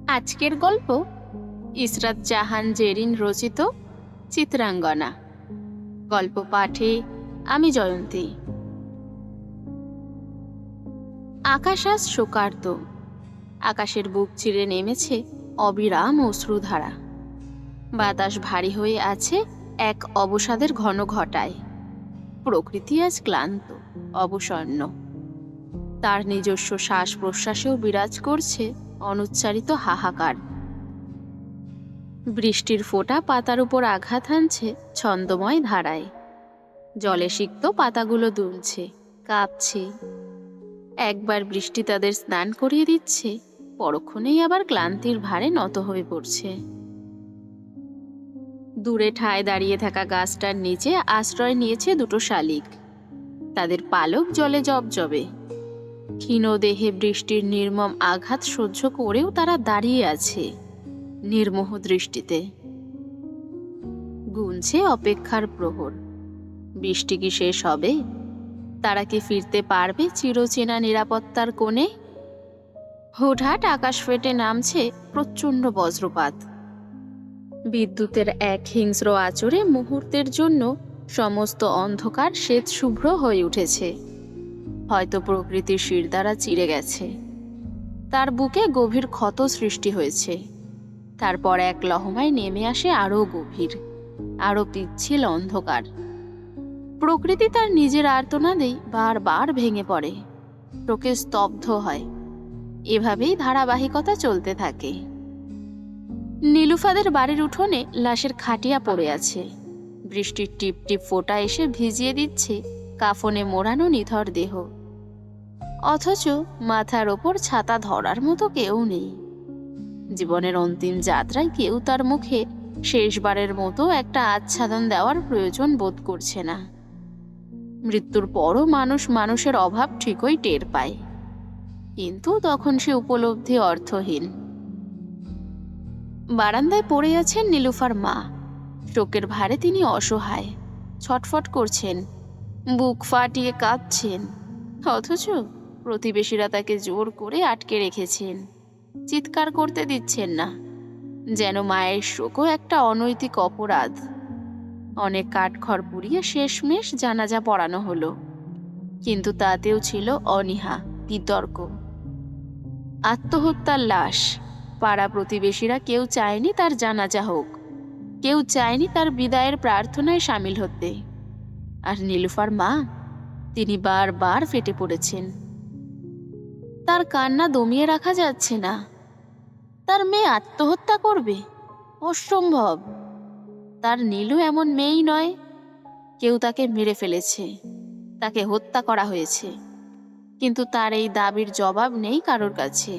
আজকের গল্প ইসরাত জাহান জেরিন রচিত চিত্রাঙ্গনা। গল্প পাঠে আমি জয়ন্তী। আকাশ আজ শোকার্ত। আকাশের বুক চিরে নেমেছে অবিরাম অশ্রুধারা। বাতাস ভারী হয়ে আছে এক অবসাদের ঘন ঘটায়। প্রকৃতি আজ ক্লান্ত, অবসন্ন। তার নিজস্ব শ্বাস প্রশ্বাসেও বিরাজ করছে অনুচ্চারিত হাহাকার। বৃষ্টির ফোঁটা পাতার উপর আঘাত হানছে ছন্দময় ধারায়। জলে সিক্ত পাতাগুলো দুলছে, কাঁপছে। একবার বৃষ্টি তাদের স্নান করিয়ে দিচ্ছে, পরক্ষণেই আবার ক্লান্তির ভারে নত হয়ে পড়ছে। দূরে ঠায় দাঁড়িয়ে থাকা গাছটার নিচে আশ্রয় নিয়েছে দুটো শালিক। তাদের পালক জলে জবজবে। ক্ষীণ দেহে বৃষ্টির নির্মম আঘাত সহ্য করেও তারা দাঁড়িয়ে আছে নির্মোহ দৃষ্টিতে। গুনছে অপেক্ষার প্রহর। বৃষ্টি কি শেষ হবে? তারা কি ফিরতে পারবে চিরচেনা নিরাপত্তার কোণে? হুটহাট আকাশ ফেটে নামছে প্রচণ্ড বজ্রপাত। বিদ্যুতের এক হিংস্র আঁচড়ে মুহূর্তের জন্য সমস্ত অন্ধকার শ্বেত শুভ্র হয়ে উঠেছে। হয়তো প্রকৃতির শিরদাঁড়া চিরে গেছে। তার বুকে গভীর ক্ষত সৃষ্টি হয়েছে। তারপর এক লহমায় নেমে আসে আরও গভীর, আরও পিচ্ছিল অন্ধকার। প্রকৃতি তার নিজের আর্তনাদেই বারবার ভেঙে পড়ে, চোখে স্তব্ধ হয়। এভাবেই ধারাবাহিকতা চলতে থাকে। নীলুফাদের বাড়ির উঠোনে লাশের খাটিয়া পড়ে আছে। বৃষ্টির টিপ টিপ ফোঁটা এসে ভিজিয়ে দিচ্ছে কাফনে মোড়ানো নিথর দেহ। অথচ মাথার ওপর ছাতা ধরার মতো কেউ নেই। জীবনের অন্তিম যাত্রায় কেউ তার মুখে শেষবারের মতো একটা আচ্ছাদন দেওয়ার প্রয়োজন বোধ করছে না। মৃত্যুর পরও মানুষ মানুষের অভাব ঠিকই টের পায়, কিন্তু তখন সে উপলব্ধি অর্থহীন। বারান্দায় পড়ে আছেন নীলুফার মা। শোকের ভারে তিনি অসহায়, ছটফট করছেন, বুক ফাটিয়ে কাঁদছেন। অথচ প্রতিবেশীরা তাকে জোর করে আটকে রেখেছেন, চিৎকার করতে দিচ্ছেন না, যেন মায়ের শোকও একটা অনৈতিক অপরাধ। অনেক কাঠখড় পুড়িয়ে শেষমেশ জানাজা পড়ানো হলো, কিন্তু তাতেও ছিল অনীহা, বিতর্ক। আত্মহত্যার লাশ। পাড়া প্রতিবেশীরা কেউ চায়নি তার জানাজা হোক, কেউ চায়নি তার বিদায়ের প্রার্থনায় সামিল হতে। আর নীলুফার মা, তিনি বারবার ফেটে পড়েছেন। তার কান্না দমিয়ে রাখা যাচ্ছে না। তার মেয়ে আত্মহত্যা করবে? অসম্ভব। তার নীলু এমন মেয়েই নয়। কেউ তাকে মেরে ফেলেছে, তাকে হত্যা করা হয়েছে, কিন্তু তার এই দাবির জবাব নেই কারোর কাছে।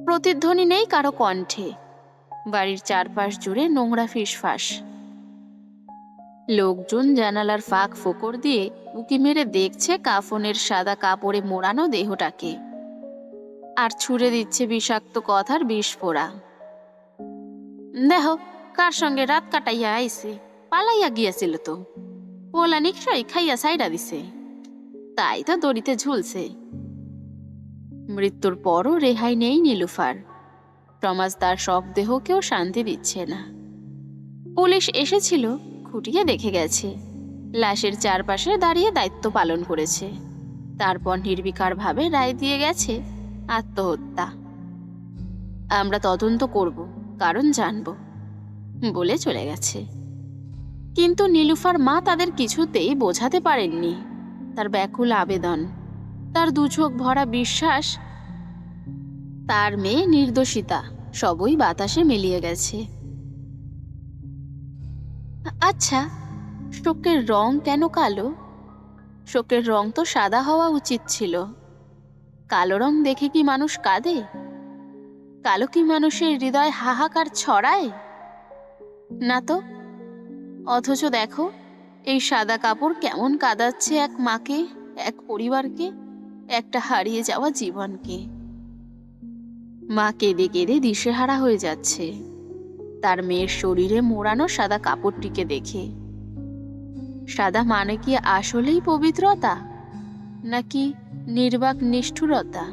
প্রতিধ্বনি নেই কারো কণ্ঠে। বাড়ির চারপাশ জুড়ে নোংরা ফিসফাস। লোকজন জানালার ফাঁক ফোকর দিয়ে উকি মেরে দেখছে কাফনের সাদা কাপড়ে মোড়ানো দেহটাকে, আর ছুঁড়ে দিচ্ছে বিষাক্ত কথার বিস্ফোরা। দেহ কার সঙ্গে রাত কাটাইয়া আইছে, পালাইয়া গিয়াছিল তো, পোলা নিশ্চয়ই খাইয়া সাইডা দিছে, তাই তো দড়িতে ঝুলছে। মৃত্যুর পরও রেহাই নেই নীলুফার। সমাজ তার সব দেহকেও শান্তি দিচ্ছে না। পুলিশ এসেছিল, খুঁটিয়ে দেখে গেছে, লাশের চারপাশে দাঁড়িয়ে দায়িত্ব পালন করেছে। তারপর নির্বিকারভাবে রায় দিয়ে গেছে আত্মহত্যা। আমরা তদন্ত করব, কারণ জানব বলে চলে গেছে। কিন্তু নীলুফার মা তাদের কিছুতেই বোঝাতে পারেননি তার ব্যাকুল আবেদন, তার দুচোখ ভরা বিশ্বাস তার মেয়ে নির্দোষিতা সবই বাতাসে মিলিয়ে গেছে। আচ্ছা, শোকের রং কেন কালো? শোকের রং তো সাদা হওয়া উচিত ছিল। কালো রং দেখে কি মানুষ কাঁদে? কালো কি মানুষের হৃদয় হাহাকার ছড়ায়? না তো। অথচ দেখো, এই সাদা কাপড় কেমন কাঁদাচ্ছে এক মাকে, এক পরিবারকে, একটা হারিয়ে যাওয়া জীবনকে। মা কেঁদে কেঁদে দিশেহারা হয়ে যাচ্ছে তার মেয়ের শরীরে মোড়ানো সাদা কাপড়টিকে দেখে। সাদা মানে কি আসলেই পবিত্রতা, নাকি নির্বাক নিষ্ঠুরতা?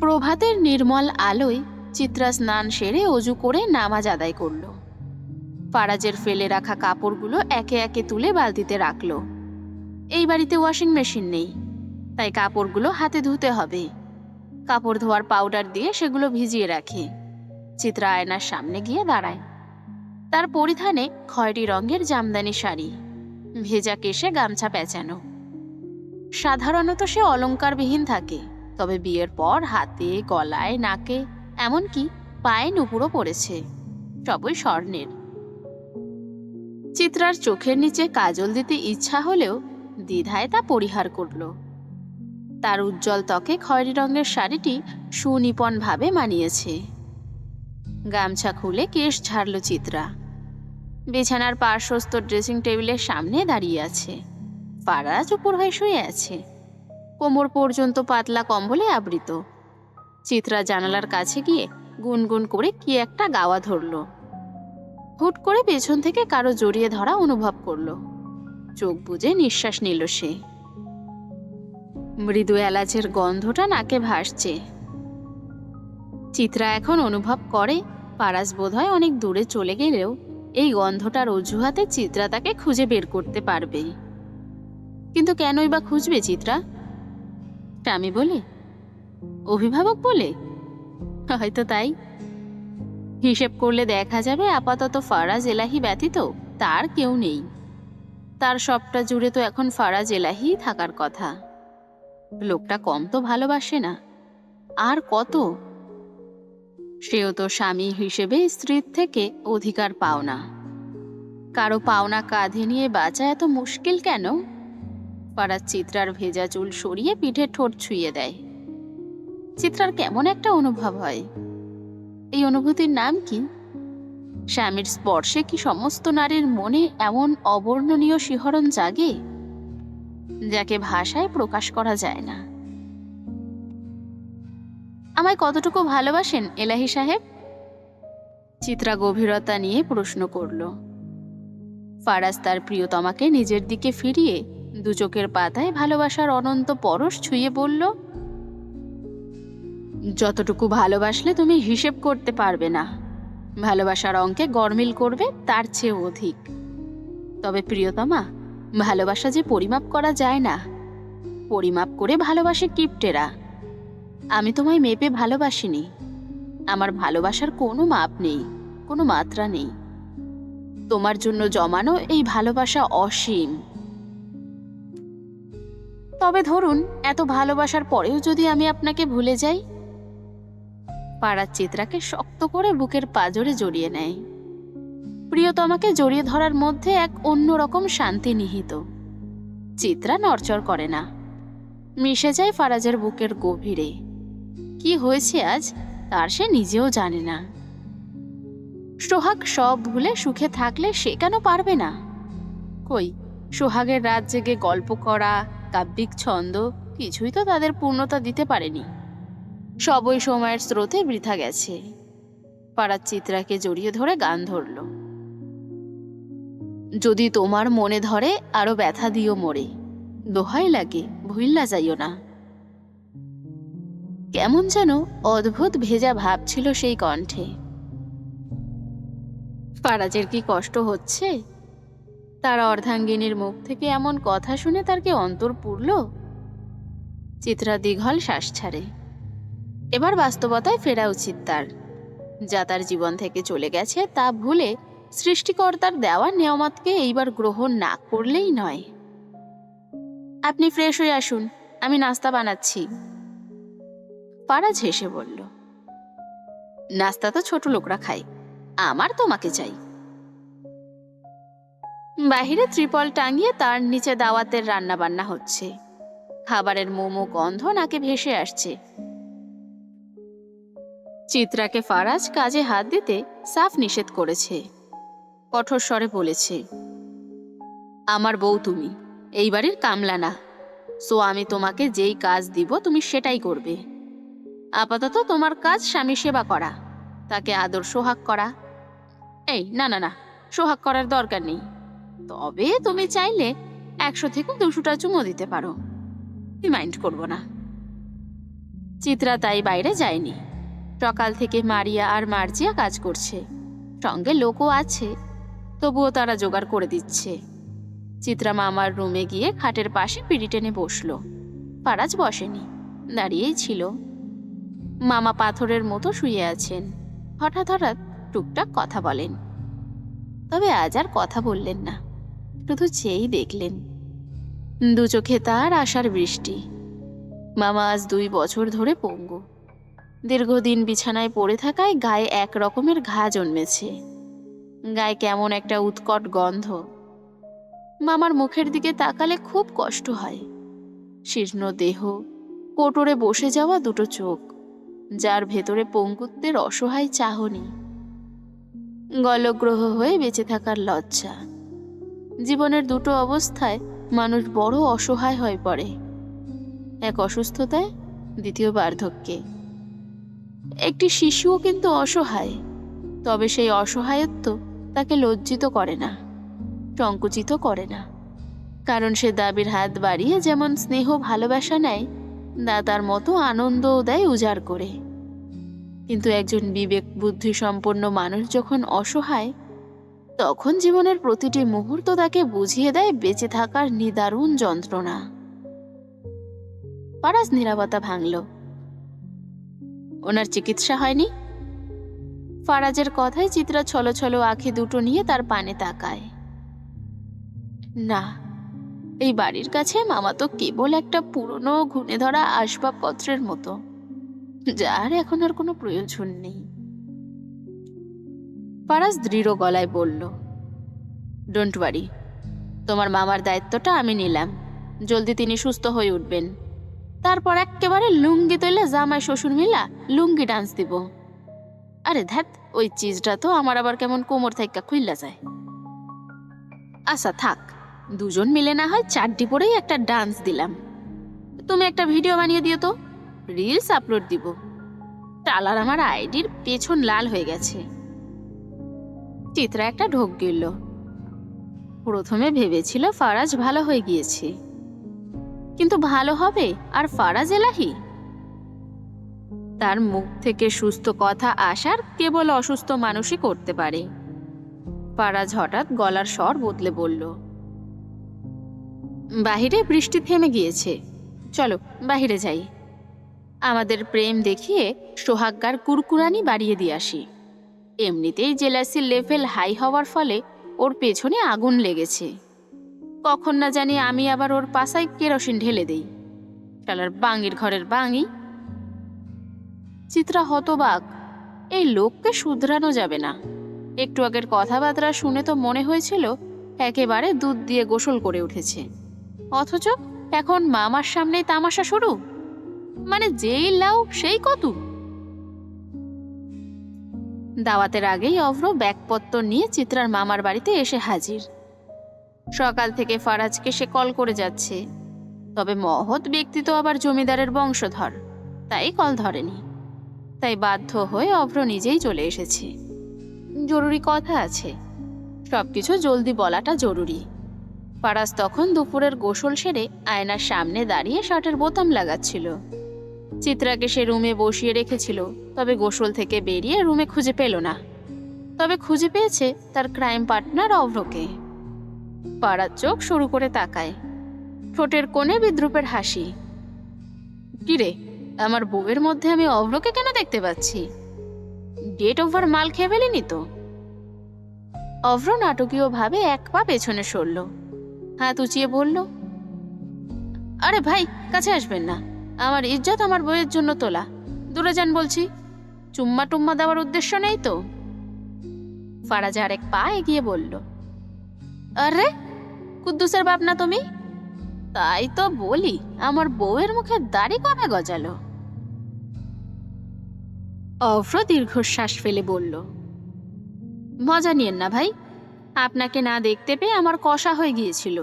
প্রভাতের নির্মল আলোয় চিত্রা স্নান সেরে অজু করে নামাজ আদায় করল। ফারাজের ফেলে রাখা কাপড়গুলো একে একে তুলে বালতিতে রাখল। এই বাড়িতে ওয়াশিং মেশিন নেই, তাই কাপড়গুলো হাতে ধুতে হবে। কাপড় ধোয়ার পাউডার দিয়ে সেগুলো ভিজিয়ে রাখে। চিত্রা আয়নার সামনে গিয়ে দাঁড়ায়। তার পরিধানে খয়েরি রঙের জামদানি শাড়ি, ভেজা কেশে গামছা পেঁচানো। সাধারণত সে অলংকারবিহীন থাকে, তবে বিয়ের পর হাতে, গলায়, নাকে, এমনকি পায়ে নুপুরও পড়েছে, সবই স্বর্ণের। চিত্রার চোখের নিচে কাজল দিতে ইচ্ছা হলেও দ্বিধায় তা পরিহার করল। তার উজ্জ্বল ত্বকে খয়েরি রঙের শাড়িটি সুনিপুণভাবে মানিয়েছে। গামছা খুলে কেশ ঝাড়ল চিত্রা। বিছানার পার্শ্বস্থ ড্রেসিং টেবিলের সামনে দাঁড়িয়ে আছে। ফারাজ উপর হয়ে শুয়ে আছে, কোমর পর্যন্ত পাতলা কম্বলে আবৃত। চিত্রা জানালার কাছে গিয়ে গুনগুন করে কি একটা গাওয়া ধরল। হুট করে পেছন থেকে কারো জড়িয়ে ধরা অনুভব করল। চোখ বুজে নিঃশ্বাস নিল সে। মৃদু এলাচের গন্ধটা নাকে ভাসছে। চিত্রা এখন অনুভব করে ফারাজ বোধহয় অনেক দূরে চলে গেলেও এই গন্ধটার অজুহাতে চিত্রা তাকে খুঁজে বের করতে পারবে। কিন্তু কেনই বা খুঁজবে চিত্রা? স্বামী বলে? অভিভাবক বলে? হয়তো তাই। হিসেব করলে দেখা যাবে আপাতত ফারাজ এলাহি ব্যতীত তার কেউ নেই। তার সবটা জুড়ে তো এখন ফারাজ এলাহি থাকার কথা। লোকটা কম তো ভালোবাসে না, আর কত। সেও তো স্বামী হিসেবে স্ত্রীর থেকে অধিকার পাওনা। কারো পাওনা কাঁধে নিয়ে বাঁচা এত মুশকিল কেন? ফারাজ চিত্রার ভেজা চুল সরিয়ে পিঠে ঠোঁট ছুঁয়ে দেয়। চিত্রার কেমন একটা অনুভব হয়। এই অনুভূতির নাম কি? স্বামীর স্পর্শে কি সমস্ত নারীর মনে এমন অবর্ণনীয় শিহরণ জাগে, যাকে ভাষায় প্রকাশ করা যায় না? আমায় কতটুকু ভালোবাসেন এলাহি সাহেব? চিত্রা গভীরতা নিয়ে প্রশ্ন করল। ফারাজ তার প্রিয়তমাকে নিজের দিকে ফিরিয়ে দু চোখের পাতায় ভালোবাসার অনন্ত পরশ ছুঁয়ে বলল, যতটুকু ভালোবাসলে তুমি হিসেব করতে পারবে না। ভালোবাসার অঙ্কে গরমিল করবে তার চেয়ে অধিক। তবে প্রিয়তমা, ভালোবাসা যে পরিমাপ করা যায় না। পরিমাপ করে ভালোবাসে কিপ্টেরা। আমি তোমায় মেপে ভালোবাসিনি। আমার ভালোবাসার কোনো মাপ নেই, কোনো মাত্রা নেই। তোমার জন্য জমানো এই ভালোবাসা অসীম। তবে ধরুন, এত ভালোবাসার পরেও যদি আমি আপনাকে ভুলে যাই? ফারাজ চিত্রাকে শক্ত করে বুকের পাঁজরে জড়িয়ে নেয়। প্রিয়তমাকে জড়িয়ে ধরার মধ্যে এক অন্যরকম শান্তি নিহিত। চিত্রা নড়চড় করে না, মিশে যায় ফারাজের বুকের গভীরে। কি হয়েছে আজ তার সে নিজেও জানে না। সোহাগ সব ভুলে সুখে থাকলে সে কেন পারবে না? কই, সোহাগের রাত জেগে গল্প করা, কাব্যিক ছন্দ কিছুই তো তাদের পূর্ণতা দিতে পারেনি। সবই সময়ের স্রোতে বৃথা গেছে। ফারাজ চিত্রাকে জড়িয়ে ধরে গান ধরল। যদি তোমার মনে ধরে আরো ব্যথা দিও মোরে, দোহাই লাগে ভুইল্লা যাইও না। কেমন যেন অদ্ভুত ভেজা ভাব ছিল সেই কণ্ঠে। ফারাজের কি কষ্ট হচ্ছে? তার অর্ধাঙ্গিনীর মুখ থেকে এমন কথা শুনে তার কি অন্তর পুড়ল? চিত্রা দীঘল শ্বাস ছাড়ে। এবার বাস্তবতায় ফেরা উচিত তার। যা তার জীবন থেকে চলে গেছে তা ভুলে সৃষ্টিকর্তার দেওয়া নিয়ামতকে এইবার গ্রহণ না করলেই নয়। আপনি ফ্রেশ হয়ে আসুন, আমি নাস্তা বানাচ্ছি। ফারাজ হেসে বলল, নাস্তা তো ছোট লোকরা খায়, আমার তোমাকে চাই। বাহিরে ত্রিপল টাঙিয়ে তার নিচে দাওয়াতের রান্না বান্না হচ্ছে। খাবারের মোমো গন্ধ নাকে ভেসে আসছে। চিত্রাকে ফারাজ কাজে হাত দিতে সাফ নিষেধ করেছে। কঠোর স্বরে বলেছে, আমার বউ তুমি, এই বাড়ির কামলা না। সো আমি তোমাকে যেই কাজ দিব তুমি সেটাই করবে। আপাতত তোমার কাজ স্বামী সেবা করা, তাকে আদর সোহাগ করা। এই না না না, সোহাগ করার দরকার নেই। তবে তুমি চাইলে 100 থেকে 200টা চুমো দিতে পারো, মাইন্ড করবো না। চিত্রা তাই বাইরে যায়নি। সকাল থেকে মারিয়া আর মার্জিয়া কাজ করছে, সঙ্গে লোকও আছে, তবুও তারা জোগাড় করে দিচ্ছে। চিত্রা মামার রুমে গিয়ে খাটের পাশে পিঁড়ি টেনে বসল। ফারাজ বসেনি, দাঁড়িয়েই ছিল। মামা পাথরের মতো শুয়ে আছেন। হঠাৎ হঠাৎ টুকটাক কথা বলেন, তবে আজ আর কথা বললেন না, শুধু চেয়েই দেখলেন। দু চোখে তার আশার বৃষ্টি। মামা আজ 2 বছর ধরে পঙ্গু। দীর্ঘদিন বিছানায় পড়ে থাকায় গায়ে এক রকমের ঘা জন্মেছে। গায়ে কেমন একটা উৎকট গন্ধ। মামার মুখের দিকে তাকালে খুব কষ্ট হয়। শীর্ণ দেহ, কোটরে বসে যাওয়া দুটো চোখ, যার ভেতরে পঙ্গুত্বের অসহায় চাহনি, গলগ্রহ হয়ে বেঁচে থাকার লজ্জা। জীবনের দুটো অবস্থায় মানুষ বড় অসহায় হয়ে পড়ে, এক অসুস্থতায়, দ্বিতীয় বার্ধক্যে। একটি শিশুও কিন্তু অসহায়, তবে সেই অসহায়ত্ব তাকে লজ্জিত করে না, সংকুচিত করে না, কারণ সে দাবির হাত বাড়িয়ে যেমন স্নেহ ভালোবাসা নেয়, দাদার মতো আনন্দও দেয় উজাড় করে। কিন্তু একজন বিবেক বুদ্ধি সম্পন্ন মানুষ যখন অসহায়, তখন জীবনের প্রতিটি মুহূর্ত তাকে বুঝিয়ে দেয় বেঁচে থাকার নিদারুণ যন্ত্রণা। ফারাজ নীরবতা ভাঙল। ওনার চিকিৎসা হয়নি? ফারাজের কথায় চিত্রা ছলো ছলো আঁখি দুটো নিয়ে তার পানে তাকায়। না, এই বাড়ির কাছে মামা তো কেবল একটা পুরনো ঘুণে ধরা আসবাবপত্রের মতো, যার এখন আর কোনো প্রয়োজন নেই। ফারাজ দৃঢ় গলায় বলল, ডোন্ট ওয়ারি, তোমার মামার দায়িত্বটা আমি নিলাম। জলদি তিনি সুস্থ হয়ে উঠবেন, তারপর একেবারে লুঙ্গি তৈলে জামাই শ্বশুর মিলা লুঙ্গি ডান্স দিব। আরে ধ্যাত, ওই চিজটা তো আমার আবার কেমন কোমর থেকে খুইলা যায়। আচ্ছা থাক, দুজন মিলে না হয় চাড্ডি পরেই একটা ডান্স দিলাম। তুমি একটা ভিডিও বানিয়ে দিও তো, রিলস আপলোড দিব। টালার আমার আইডির পেছন লাল হয়ে গেছে। চিত্রা একটা ঢোক গিলল। প্রথমে ভেবেছিল ফারাজ ভালো হয়ে গিয়েছে, কিন্তু ভালো হবে আর ফারাজ এলাহি? তার মুখ থেকে সুস্থ কথা আসার কেবল অসুস্থ মানুষই করতে পারে। ফারাজ হঠাৎ গলার স্বর বদলে বলল, বাহিরে বৃষ্টি থেমে গিয়েছে, চলো বাহিরে যাই। আমাদের প্রেম দেখিয়ে সোহাগ্গার কুরকুরানি বাড়িয়ে দিয়ে আসি। এমনিতেই জেলাসির লেভেল হাই হওয়ার ফলে ওর পেছনে আগুন লেগেছে। কখন না জানি আমি আবার ওর পাশায় কেরোসিন ঢেলে দেই। শালার বাঙির ঘরের বাঙি। চিত্রা হতবাক। এই লোককে শুধরানো যাবে না। একটু আগের কথাবার্তা শুনে তো মনে হয়েছিল একেবারে দুধ দিয়ে গোসল করে উঠেছে, অথচ এখন মামার সামনেই তামাশা শুরু। মানে যেই লাউ সেই কতু। দাওয়াতের আগেই অভ্র ব্যাগপত্র নিয়ে চিত্রার মামার বাড়িতে এসে হাজির। সকাল থেকে ফারাজকে সে কল করে যাচ্ছে, তবে মহৎ ব্যক্তি তো আবার জমিদারের বংশধর, তাই কল ধরেনি। তাই বাধ্য হয়ে অভ্র নিজেই চলে এসেছে। জরুরি কথা আছে, সবকিছু জলদি বলাটা জরুরি। ফারাজ তখন দুপুরের গোসল সেরে আয়নার সামনে দাঁড়িয়ে শার্টের বোতাম লাগাচ্ছিল। চিত্রাকে সে রুমে বসিয়ে রেখেছিল, তবে গোসল থেকে বেরিয়ে রুমে খুঁজে পেল না। তবে খুঁজে পেয়েছে তার ক্রাইম পার্টনার অভ্রকে। ফারাজ চোখ শুরু করে তাকায়, ঠোঁটের কোণে বিদ্রুপের হাসি। কিরে, আমার বউয়ের মধ্যে আমি অভ্রকে কেন দেখতে পাচ্ছি? ডেট ওভার মাল খেয়ে ফেলিনি তো? অভ্র নাটকীয়ভাবে এক পা পেছনে সরল, হাত উঁচিয়ে বলল, আরে ভাই, কাছে আসবেন না। আমার ইজ্জত আমার বউয়ের জন্য তোলা, দূরে যান বলছি। চুম্মা টুম্মা দেওয়ার উদ্দেশ্য নেই তো? ফারাজ আরেক পা এগিয়ে বলল, আরে কুদ্দুসের বাপ না তুমি? তাই তো বলি, আমার বউয়ের মুখে দাড়ি কবে গজালো? অভ্র দীর্ঘশ্বাস ফেলে বলল, মজা নিয়েন না ভাই, আপনাকে না দেখতে পেয়ে আমার কষা হয়ে গিয়েছিল,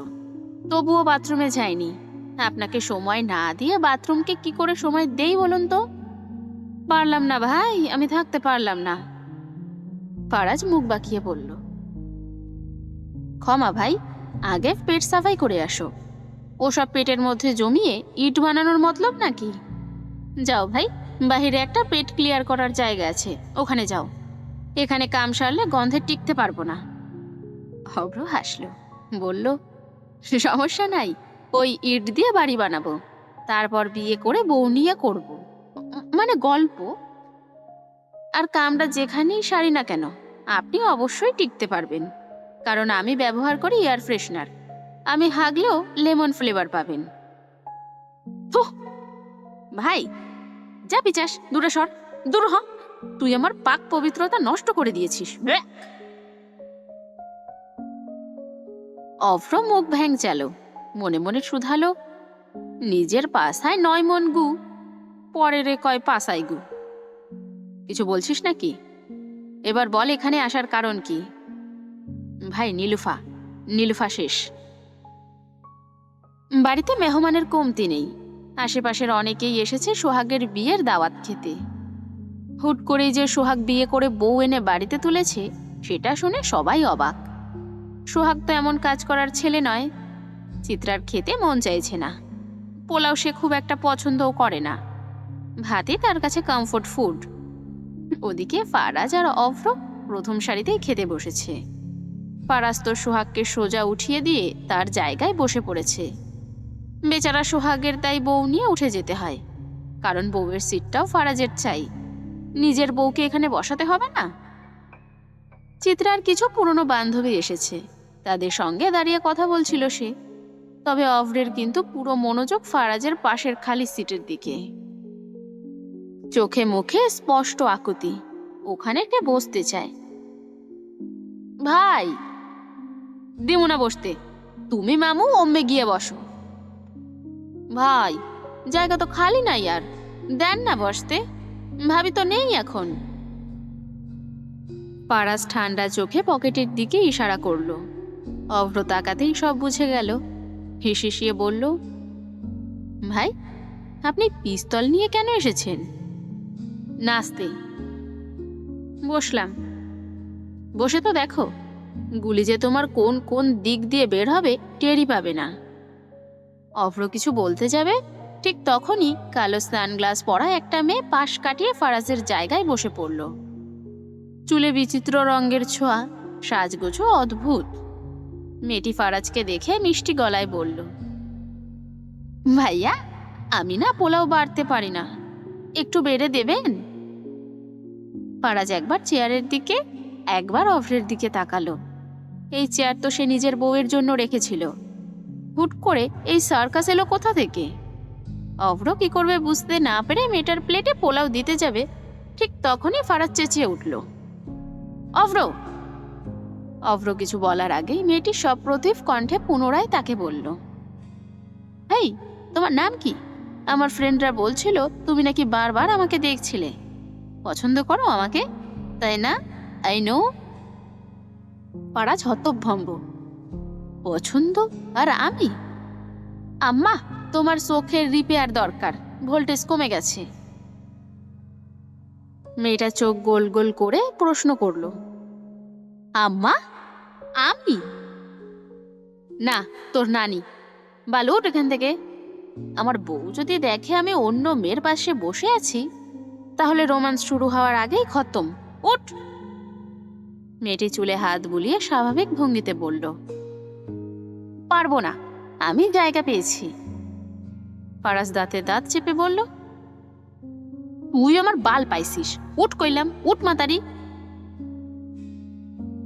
তবুও বাথরুমে যাইনি। আপনাকে সময় না দিয়ে বাথরুমকে কি করে সময় দেই বলুন তো? পারলাম না ভাই, আমি থাকতে পারলাম না। ফারাজ মুখ বাঁকিয়ে বলল, ক্ষমা ভাই, আগে পেট সাফাই করে আসো। ওসব পেটের মধ্যে জমিয়ে ইট বানানোর মতলব নাকি? যাও ভাই, বাহিরে একটা পেট ক্লিয়ার করার জায়গা আছে, ওখানে যাও। এখানে কাম সারলে গন্ধে টিকতে পারবো না। অভ্র হাসলো, বলল, সমস্যা নাই, ওই ইট দিয়ে বাড়ি বানাবো, তারপর বিয়ে করে বউ নিয়ে করব, মানে গল্প। আর কামটা যেখানেই সারি না কেন, আপনি অবশ্যই টিকতে পারবেন, কারণ আমি ব্যবহার করি এয়ার ফ্রেশনার। আমি হাগলেও লেমন ফ্লেভার পাবেন। ফুহ! ভাই যা পিচাস, দূরে সর, দূর হ, তুই আমার পাক পবিত্রতা নষ্ট করে দিয়েছিস। ব্যাক! অভ্র মুখ ভ্যাংচালো, মনে মনে শুধালো, নিজের পাছায় 9 মণ গু, পরের কয় পাছায় গু। কিছু বলছিস নাকি? এবার বল এখানে আসার কারণ কি? ভাই নীলুফা, নীলুফা শেষ। বাড়িতে মেহমানের কমতি নেই, আশেপাশের অনেকেই এসেছে সোহাগের বিয়ের দাওয়াত খেতে। হুট করেই যে সোহাগ বিয়ে করে বউ এনে বাড়িতে তুলেছে, সেটা শুনে সবাই অবাক। সোহাগ তো এমন কাজ করার ছেলে নয়। চিত্রার খেতে মন চাইছে না, পোলাও সে খুব একটা পছন্দও করে না, ভাতই তার কাছে কমফোর্ট ফুড। ওদিকে ফারাজ আর অভ্র প্রথম সারিতেই খেতে বসেছে। ফারাজ তো সোহাগকে সোজা উঠিয়ে দিয়ে তার জায়গায় বসে পড়েছে। বেচারা সোহাগের তাই বউ নিয়ে উঠে যেতে হয়, কারণ বউয়ের সিটটাও ফারাজের চাই। নিজের বউকে এখানে বসাতে হবে না? চিত্রার কিছু পুরনো বান্ধবী এসেছে, তাদের সঙ্গে দাঁড়িয়ে কথা বলছিল সে। তবে অভ্রের কিন্তু পুরো মনোযোগ ফারাজের পাশের খালি সিটের দিকে। চোখে মুখে স্পষ্ট আকুতি, ওখানে কে বসতে চায়। ভাই দিমু না বসতে, তুমি মামু অম্মে গিয়ে বসো। ভাই জায়গা তো খালি নাই, আর দেন না বসতে, ভাবি তো নেই এখন। ফারাজ ঠান্ডা চোখে পকেটের দিকে ইশারা করলো। অভ্র তাকাতেই সব বুঝে গেল, হেসে বলল, ভাই আপনি পিস্তল নিয়ে কেন এসেছেন? নাচতে। বসলাম। বসে তো দেখো, গুলি যে তোমার কোন কোন দিক দিয়ে বের হবে টেরই পাবে না। অভ্র কিছু বলতে যাবে, ঠিক তখনই কালো সানগ্লাস পরা একটা মেয়ে পাশ কাটিয়ে ফারাজের জায়গায় বসে পড়ল। চুলে বিচিত্র রঙের ছোঁয়া, সাজগোছও অদ্ভুত। মেয়েটি ফারাজকে দেখে মিষ্টি গলায় বলল, ভাইয়া আমি না পোলাও বাড়তে পারি না, একটু বেড়ে দেবেন? ফারাজ একবার চেয়ারের দিকে, একবার অভ্রের দিকে তাকালো। এই চেয়ার তো সে নিজের বউয়ের জন্য রেখেছিল, হুট করে এই সার্কাস এলো কোথা থেকে? অভ্র কি করবে বুঝতে না পেরে মেয়েটার প্লেটে পোলাও দিতে যাবে, ঠিক তখনই ফারাজ চেঁচিয়ে উঠল, অভ্র! অভ্র কিছু বলার আগেই মেয়েটি সপ্রতিভ কণ্ঠে পুনরায় তাকে বলল, হেই তোমার নাম কি? আমার ফ্রেন্ডরা বলছিল তুমি নাকি বারবার আমাকে দেখছিলে, পছন্দ করো আমাকে, তাই না? I know. ফারাজ হতভম্ব, পছন্দ? আর আমি? আম্মা তোমার চোখের রিপেয়ার দরকার, ভোল্টেজ কমে গেছে। মেয়েটা চোখ গোল গোল করে প্রশ্ন করলো, আম্মা? আমি? না, তোর নানি। বালু ওঠ এখান থেকে। আমার বউ যদি দেখে আমি অন্য মেয়ের পাশে বসে আছি, তাহলে রোম্যান্স শুরু হওয়ার আগেই খতম। উঠ! মেয়েটি চুলে হাত বুলিয়ে স্বাভাবিক ভঙ্গিতে বলল, পারবো না, আমি জায়গা পেয়েছি। ফারাজ দাঁতে দাঁত চেপে বলল, তুই আমার বাল পাইছিস, উঠ কইলাম, উঠ মাতারি।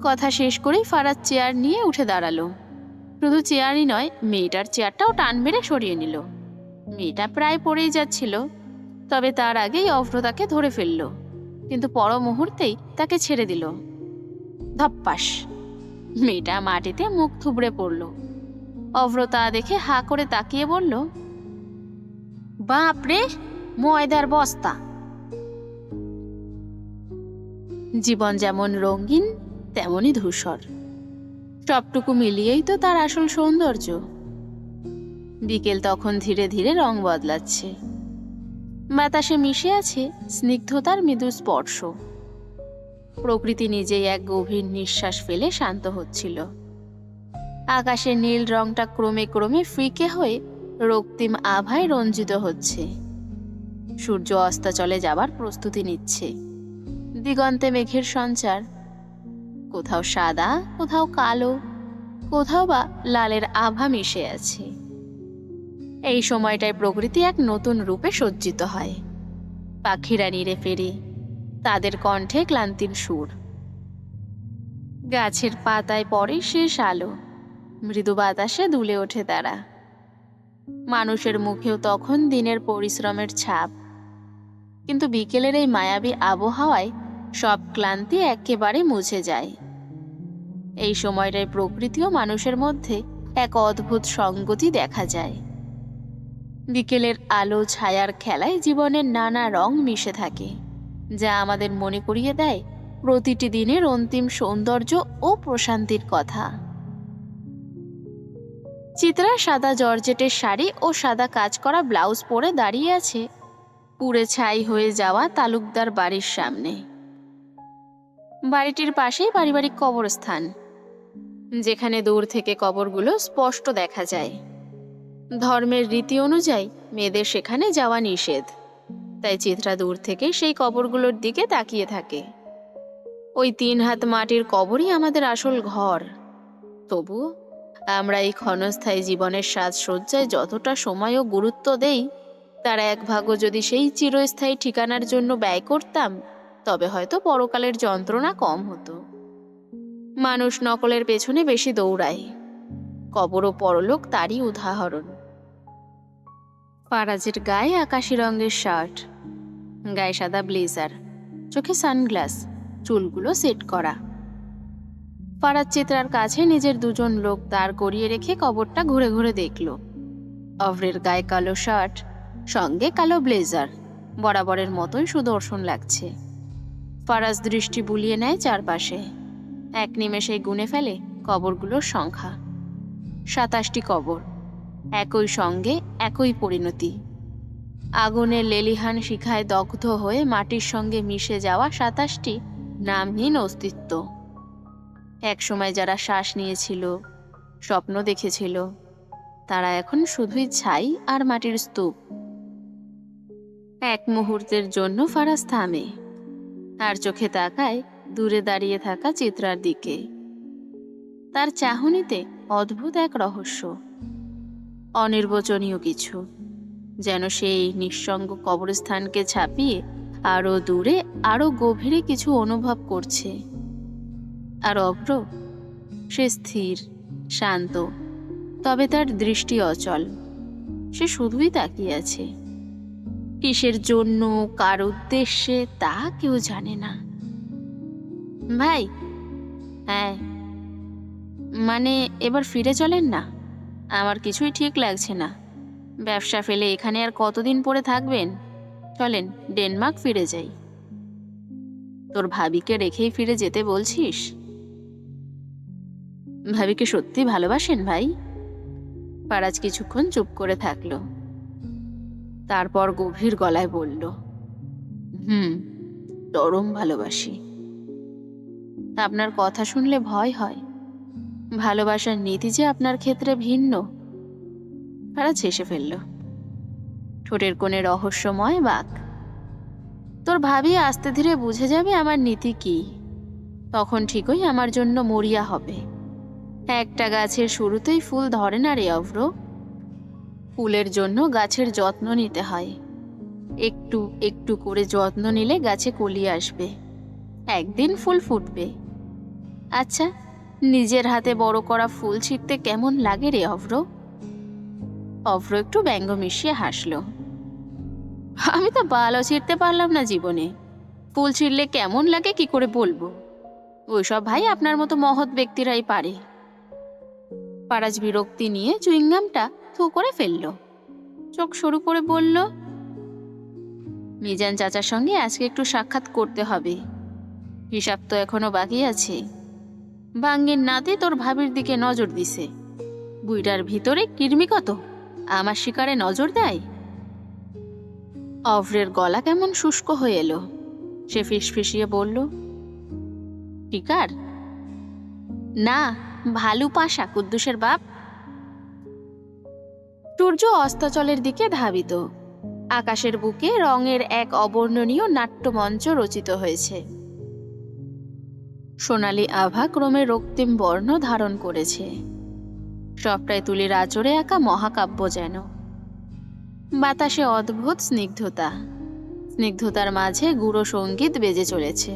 কথা শেষ করেই ফারাজ চেয়ার নিয়ে উঠে দাঁড়ালো। শুধু চেয়ারই নয়, মেয়েটার চেয়ারটাও টান মেরে সরিয়ে নিল। মেয়েটা প্রায় পড়েই যাচ্ছিল, তবে তার আগেই অভ্র তাকে ধরে ফেলল, কিন্তু পর মুহূর্তেই তাকে ছেড়ে দিল। ধপ্পাস! মেয়েটা মাটিতে মুখ থুবড়ে পড়ল। অভ্র তা দেখে হা করে তাকিয়ে বলল, বাপরে, ময়দার বস্তা! জীবন যেমন রঙিন তেমনই ধূসর, সবটুকু মিলিয়েই তো তার আসল সৌন্দর্য। বিকেল তখন ধীরে ধীরে রং বদলাচ্ছে, বাতাসে মিশে আছে স্নিগ্ধতার মৃদু স্পর্শ। প্রকৃতি নিজেই এক গভীর নিঃশ্বাস ফেলে শান্ত হচ্ছিল। আকাশের নীল রংটা ক্রমে ক্রমে ফিকে হয়ে রক্তিম আভায় রঞ্জিত হচ্ছে। সূর্য অস্তাচলে যাবার প্রস্তুতি নিচ্ছে। দিগন্তে মেঘের সঞ্চার, কোথাও সাদা, কোথাও কালো, কোথাও বা লালের আভা মিশে আছে। এই সময়টায় প্রকৃতি এক নতুন রূপে সজ্জিত হয়। পাখিরা নিড়ে ফেরে, তাদের কণ্ঠে ক্লান্তির সুর। গাছের পাতায় পড়ে শেষ আলো, মৃদু বাতাসে দুলে ওঠে তারা। মানুষের মুখেও তখন দিনের পরিশ্রমের ছাপ। কিন্তু বিকেলের এই মায়াবী আবহাওয়ায় সব ক্লান্তি একেবারে মুছে যায়। এই সময়টায় প্রকৃতি ও মানুষের মধ্যে এক অদ্ভুত সঙ্গতি দেখা যায়। বিকেলের আলো ছায়ার খেলায় জীবনের নানা রং মিশে থাকে, যা আমাদের মনে করিয়ে দেয় প্রতিটি দিনের অন্তিম সৌন্দর্য ও প্রশান্তির কথা। চিত্রা সাদা জর্জেটের শাড়ি ও সাদা কাজ করা ব্লাউজ পরে দাঁড়িয়ে আছে পুড়ে ছাই হয়ে যাওয়া তালুকদার বাড়ির সামনে। বাড়িটির পাশেই পারিবারিক কবরস্থান, যেখানে দূর থেকে কবরগুলো স্পষ্ট দেখা যায়। ধর্মের রীতি অনুযায়ী মেয়েদের সেখানে যাওয়া নিষেধ, তাই চিত্রা দূর থেকে সেই কবরগুলোর দিকে তাকিয়ে থাকে। ওই 3 হাত মাটির কবরই আমাদের আসল ঘর। তবুও আমরা এই ক্ষণস্থায়ী জীবনের সাজসজ্জায় যতটা সময় ও গুরুত্ব দেই, তার এক ভাগও যদি সেই চিরস্থায়ী ঠিকানার জন্য ব্যয় করতাম, তবে হয়তো পরকালের যন্ত্রণা কম হতো। মানুষ নকলের পেছনে বেশি দৌড়ায়, কবর ও পরলোক তারই উদাহরণ। ফারাজের গায়ে আকাশি রঙের শার্ট, গায়ে সাদা ব্লেজার, চোখে সানগ্লাস, চুলগুলো সেট করা। ফারাজ চিত্রার কাছে নিজের 2জন লোক দাঁড় করিয়ে রেখে কবরটা ঘুরে ঘুরে দেখল। অভ্রের গায়ে কালো শার্ট, সঙ্গে কালো ব্লেজার, বরাবরের মতোই সুদর্শন লাগছে। ফারাজ দৃষ্টি বুলিয়ে নেয় চারপাশে, এক নিমেষে গুনে ফেলে কবরগুলোর সংখ্যা। 27টি কবর, একই সঙ্গে একই পরিণতি। আগুনের লেলিহান শিখায় দগ্ধ হয়ে মাটির সঙ্গে মিশে যাওয়া 27টি নামহীন অস্তিত্ব। একসময় যারা শ্বাস নিয়েছিল, স্বপ্ন দেখেছিল, তারা এখন শুধুই ছাই আর মাটির স্তূপ। এক মুহূর্তের জন্য ফারাজ থামে, আর চোখে তাকায় দূরে দাঁড়িয়ে থাকা চিত্রার দিকে। তার চাহনিতে অদ্ভুত এক রহস্য, অনির্বচনীয় কিছু, যেন সেই নিঃসঙ্গ কবরস্থানকে ছাপিয়ে আরো দূরে, আরো গভীরে কিছু অনুভব করছে। আর অভ্র, সে স্থির, শান্ত, তবে তার দৃষ্টি অচল। সে শুধুই তাকিয়ে আছে। কিসের জন্য, কার উদ্দেশ্যে, তা কেউ জানে না। ভাই, হ্যাঁ, মানে এবার ফিরে চলেন না। আমার কিছুই ঠিক লাগছে না। ব্যবসা ফেলে এখানে আর কতদিন পড়ে থাকবেন? চলেন ডেনমার্ক ফিরে যাই। তোর ভাবিকে রেখেই ফিরে যেতে বলছিস? ভাবিকে সত্যি ভালোবাসেন ভাই? ফারাজ কিছুক্ষণ চুপ করে থাকলো, তারপর গভীর গলায় বলল, চরম ভালোবাসি। আপনার কথা শুনলে ভয় হয়। ভালোবাসার নীতি যে আপনার ক্ষেত্রে ভিন্ন। ফারাজ হেসে ফেলল, ঠোঁটের কোণে রহস্যময় বাঁক। তোর ভাবি আস্তে ধীরে বুঝে যাবে আমার নীতি কি। তখন ঠিকই আমার জন্য মরিয়া হবে। একটা গাছের শুরুতেই ফুল ধরে না রে অভ্র। ফুলের জন্য গাছের যত্ন নিতে হয়। একটু একটু করে যত্ন নিলে গাছে কলি আসবে, একদিন ফুল ফুটবে। আচ্ছা, নিজের হাতে বড় করা ফুল ছিঁড়তে কেমন লাগে রে অভ্র? অভ্র একটু ব্যঙ্গ মিশিয়ে হাসল। আমি তো বালও ছিঁড়তে পারলাম না জীবনে, ফুল ছিঁড়লে কেমন লাগে কি করে বলবো? ওইসব ভাই আপনার মতো মহৎ ব্যক্তিরাই পারে। ফারাজ বিরক্তি নিয়ে চুইংগামটা থু করে ফেলল, চোখ সরু করে বলল, মিজান চাচার সঙ্গে আজকে একটু সাক্ষাৎ করতে হবে। হিসাব তো এখনো বাকি আছে। বাঙ্গির নাতি তোর ভাবির দিকে নজর দিছে। বুইটার ভিতরে কৃমি কত, আমার শিকারে নজর দেয়। অভ্রের গলা কেমন শুষ্ক হয়ে এলো। সে ফিসফিসিয়ে বলল, শিকার না, ভালু পাশা কুদ্দুসের বাপ। সূর্য অস্তাচলের দিকে ধাবিত। আকাশের বুকে রঙের এক অবর্ণনীয় নাট্যমঞ্চ রচিত হয়েছে। সোনালি আভা ক্রমে রক্তিম বর্ণ ধারণ করেছে। সবটাই তুলির আঁচড়ে আঁকা মহাকাব্য যেন। বাতাসে অদ্ভুত স্নিগ্ধতা, স্নিগ্ধতার মাঝে গুঁড়ো সঙ্গীত বেজে চলেছে।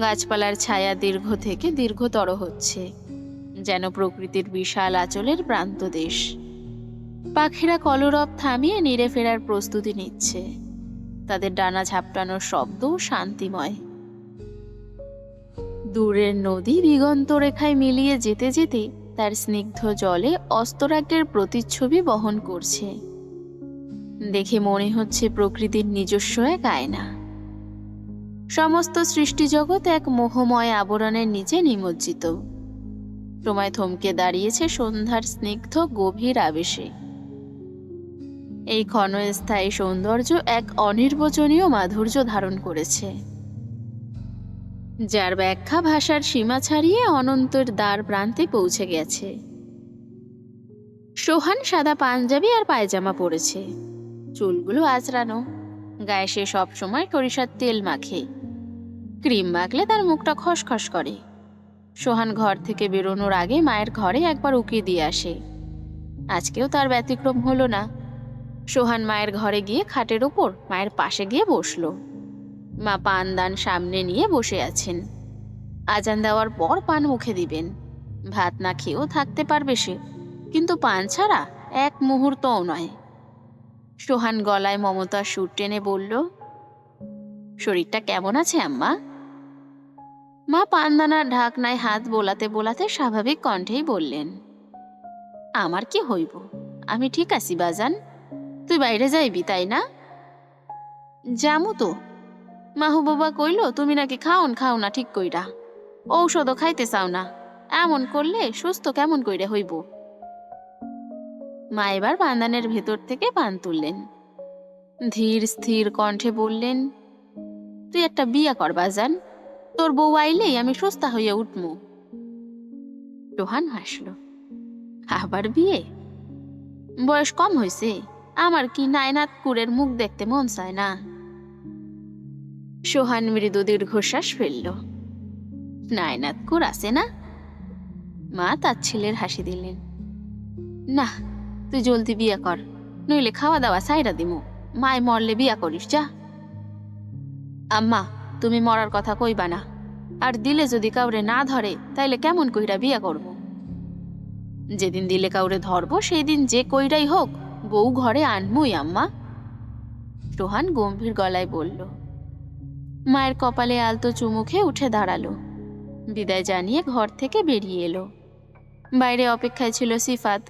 গাছপালার ছায়া দীর্ঘ থেকে দীর্ঘতর হচ্ছে, যেন প্রকৃতির বিশাল আঁচলের প্রান্তদেশ। পাখিরা কলরব থামিয়ে নিড়ে ফেরার প্রস্তুতি নিচ্ছে। তাদের ডানা ঝাপটানোর শব্দ শান্তিময়। দূরের নদী দিগন্ত রেখায় মিলিয়ে যেতে যেতে তার স্নিগ্ধ জলে অস্তরাজ্ঞের প্রতিচ্ছবি বহন করছে। দেখে মনে হচ্ছে প্রকৃতির নিজস্ব এক আয়না। সমস্ত সৃষ্টিজগৎ এক মোহময় আবরণের নিচে নিমজ্জিত। সময় থমকে দাঁড়িয়েছে সন্ধ্যার স্নিগ্ধ গভীর আবেশে। এই ক্ষণস্থায়ী সৌন্দর্য এক অনির্বচনীয় মাধুর্য ধারণ করেছে, যার ব্যাখ্যা ভাষার সীমা ছাড়িয়ে অনন্তের দ্বার প্রান্তে পৌঁছে গেছে। সোহান সাদা পাঞ্জাবি আর পায়জামা পরেছে, চুলগুলো আঁচড়ানো। গায়ে সে সবসময় সরিষার তেল মাখে। ক্রিম মাখলে তার মুখটা খসখস করে। সোহান ঘর থেকে বেরোনোর আগে মায়ের ঘরে একবার উকি দিয়ে আসে। আজকেও তার ব্যতিক্রম হলো না। সোহান মায়ের ঘরে গিয়ে খাটের ওপর মায়ের পাশে গিয়ে বসল। মা পান দান সামনে নিয়ে বসে আছেন। আজান দেওয়ার পর পান মুখে দিবেন। ভাত না খেয়েও থাকতে পারবে সে, কিন্তু পান ছাড়া এক মুহূর্তও নয়। সোহান গলায় মমতার সুর টেনে বলল, শরীরটা কেমন আছে আম্মা? মা পানদানার ঢাকনায় হাত বোলাতে বোলাতে স্বাভাবিক কণ্ঠেই বললেন, আমার কি হইব, আমি ঠিক আছি বাজান। তুই বাইরে যাইবি তাই না? জামু তো। মাহবুবা কইল তুমি নাকি খাও না ঠিক কইরা, ঔষধও খাইতে চাও না। এমন করলে সুস্থ কেমন কইরা হইব? মা এবার পানদানের ভেতর থেকে পান তুললেন। ধীর স্থির কণ্ঠে বললেন, তুই একটা বিয়া কর বাজান, তোর বউ আইলেই আমি সুস্থা হইয়া উঠমু। সোহান হাসল, আবার বিয়ে? বয়স কম হয়েছে, আমার কি নায়নাতপুরের মুখ দেখতে মন চায় না? সোহান মৃদু দীর্ঘশ্বাস ফেলল। নায়নাতপুর আছে না? মা তার ছেলের হাসি দিলেন, না তুই জলদি বিয়া কর, নইলে খাওয়া দাওয়া ছাইরা দিমু। মায় মরলে বিয়া করিস যা। আম্মা তুমি মরার কথা কইবা না, আর দিলে যদি কাউরে না ধরে তাইলে কেমন কইরা বিয়া করব? যেদিন দিলে কাউরে ধরবো সেই দিন যে কইরাই হোক বউ ঘরে আনমুই আম্মা। সোহান গম্ভীর গলায় বলল। মায়ের কপালে আলতো চুমুখে উঠে দাঁড়ালো। বিদায় জানিয়ে ঘর থেকে বেরিয়ে এলো। বাইরে অপেক্ষায় ছিল সিফাত,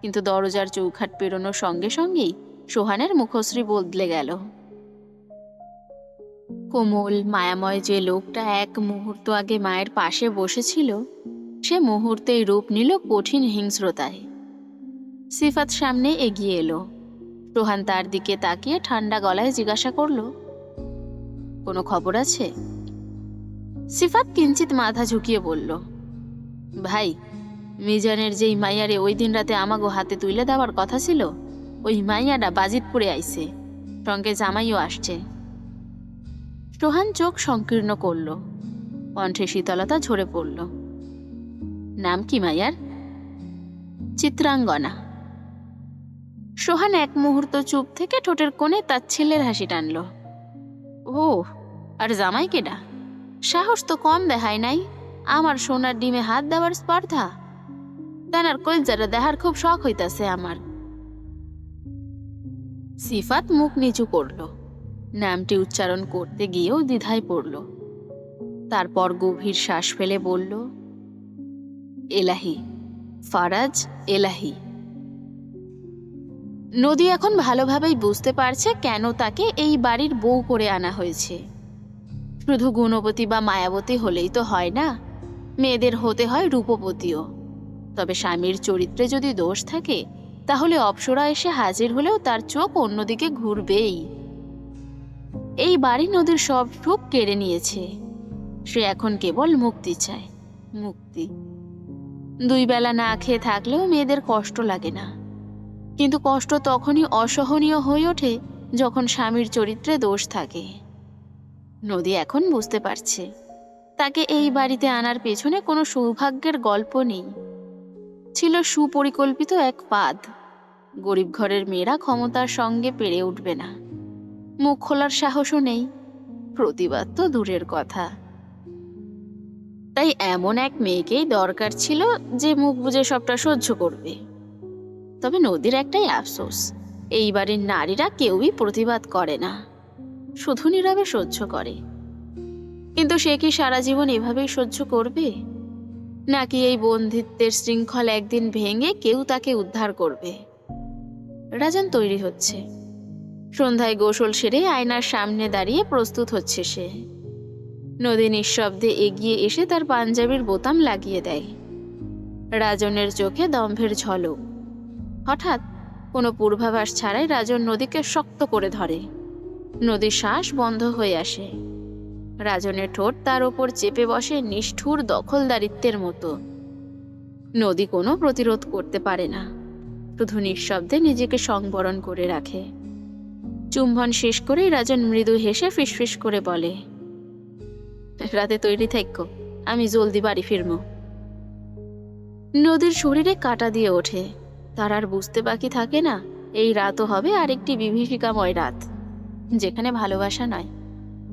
কিন্তু দরজার চৌখাট পেরোনোর সঙ্গে সঙ্গেই সোহানের মুখশ্রী বদলে গেল। কোমল মায়াময় যে লোকটা এক মুহূর্ত আগে মায়ের পাশে বসেছিল, সে মুহূর্তেই রূপ নিল কঠিন হিংস্রতায়। সিফাত সামনে এগিয়ে এলো। সোহান তার দিকে তাকিয়ে ঠান্ডা গলায় জিজ্ঞাসা করল, কোনো খবর আছে? সিফাত কিঞ্চিত মাথা ঝুঁকিয়ে বলল, ভাই, মিজানের যেই মাইয়ারে ওই দিন রাতে আমাগো হাতে তুলে দেওয়ার কথা ছিল, ওই মাইয়াটা বাজিতপুরে আইছে, সঙ্গে জামাইও আসছে। সোহান চোখ সংকীর্ণ করল, কণ্ঠে শীতলতা ঝরে পড়ল। নাম কি মাইয়ার? চিত্রাঙ্গনা। সোহান এক মুহূর্ত চুপ থেকে ঠোঁটের কোণে তার ছেলের হাসি টানল। ও, আর জামাই কেডা? সাহস তো কম দেখায় নাই, আমার সোনার ডিমে হাত দেওয়ার স্পর্ধা। তানার কলজারা দেখার খুব শখ হইতাছে আমার। সিফাত মুখ নিচু করল, নামটি উচ্চারণ করতে গিয়েও দ্বিধায় পড়ল। তারপর গভীর শ্বাস ফেলে বলল, এলাহি, ফারাজ এলাহি। নদী এখন ভালোভাবেই বুঝতে পারছে কেন তাকে এই বাড়ির বউ করে আনা হয়েছে। শুধু গুণবতী বা মায়াবতী হলেই তো হয় না, মেয়েদের হতে হয় রূপবতীও। তবে স্বামীর চরিত্রে যদি দোষ থাকে, তাহলে অপ্সরা এসে হাজির হলেও তার চোখ অন্যদিকে ঘুরবেই। এই বাড়ি নদীর সব সুখ কেড়ে নিয়েছে। সে এখন কেবল মুক্তি চায়, মুক্তি। দুই বেলা না খেয়ে থাকলেও মেয়েদের কষ্ট লাগে না। কিন্তু কষ্ট তখনই অসহনীয় হয়ে ওঠে যখন স্বামীর চরিত্রে দোষ থাকে। নদী এখন বুঝতে পারছে তাকে এই বাড়িতে আনার পেছনে কোনো সৌভাগ্যের গল্প নেই, ছিল সুপরিকল্পিত এক ফাঁদ। গরিব ঘরের মেয়েরা ক্ষমতার সঙ্গে পেরে উঠবে না, মুখ খোলার সাহসও নেই, প্রতিবাদ তো দূরের কথা। তাই এমন এক মেয়েকেই দরকার ছিল যে মুখ বুজে সবটা সহ্য করবে। তবে নদীর একটাই আফসোস, এই বাড়ির নারীরা কেউই প্রতিবাদ করে না, শুধু নীরবে সহ্য করে। কিন্তু সে কি সারা জীবন এভাবেই সহ্য করবে, নাকি এই বন্ধিত্বের শৃঙ্খল একদিন ভেঙে কেউ তাকে উদ্ধার করবে? রাজন তৈরি হচ্ছে। সন্ধ্যায় গোসল সেরে আয়নার সামনে দাঁড়িয়ে প্রস্তুত হচ্ছে সে। নদী নিঃশব্দে এগিয়ে এসে তার পাঞ্জাবির বোতাম লাগিয়ে দেয়। রাজনের চোখে দম্ভের ঝলক। হঠাৎ কোনো পূর্বাভাস ছাড়াই রাজন নদীকে শক্ত করে ধরে। নদীর শ্বাস বন্ধ হয়ে আসে। রাজনের ঠোঁট তার ওপর চেপে বসে নিষ্ঠুর দখলদারিত্বের মতো। নদী কোনো প্রতিরোধ করতে পারে না, শুধু নিঃশব্দে নিজেকে সংবরণ করে রাখে। চুম্বন শেষ করেই রাজন মৃদু হেসে ফিসফিস করে বলে, রাতে তৈরি থাকো, আমি জলদি বাড়ি ফিরবো। নদীর শরীরে কাঁটা দিয়ে ওঠে। তার আর বুঝতে বাকি থাকে না এই রাতও হবে আরেকটি বিভীষিকাময় রাত, যেখানে ভালোবাসা নয়,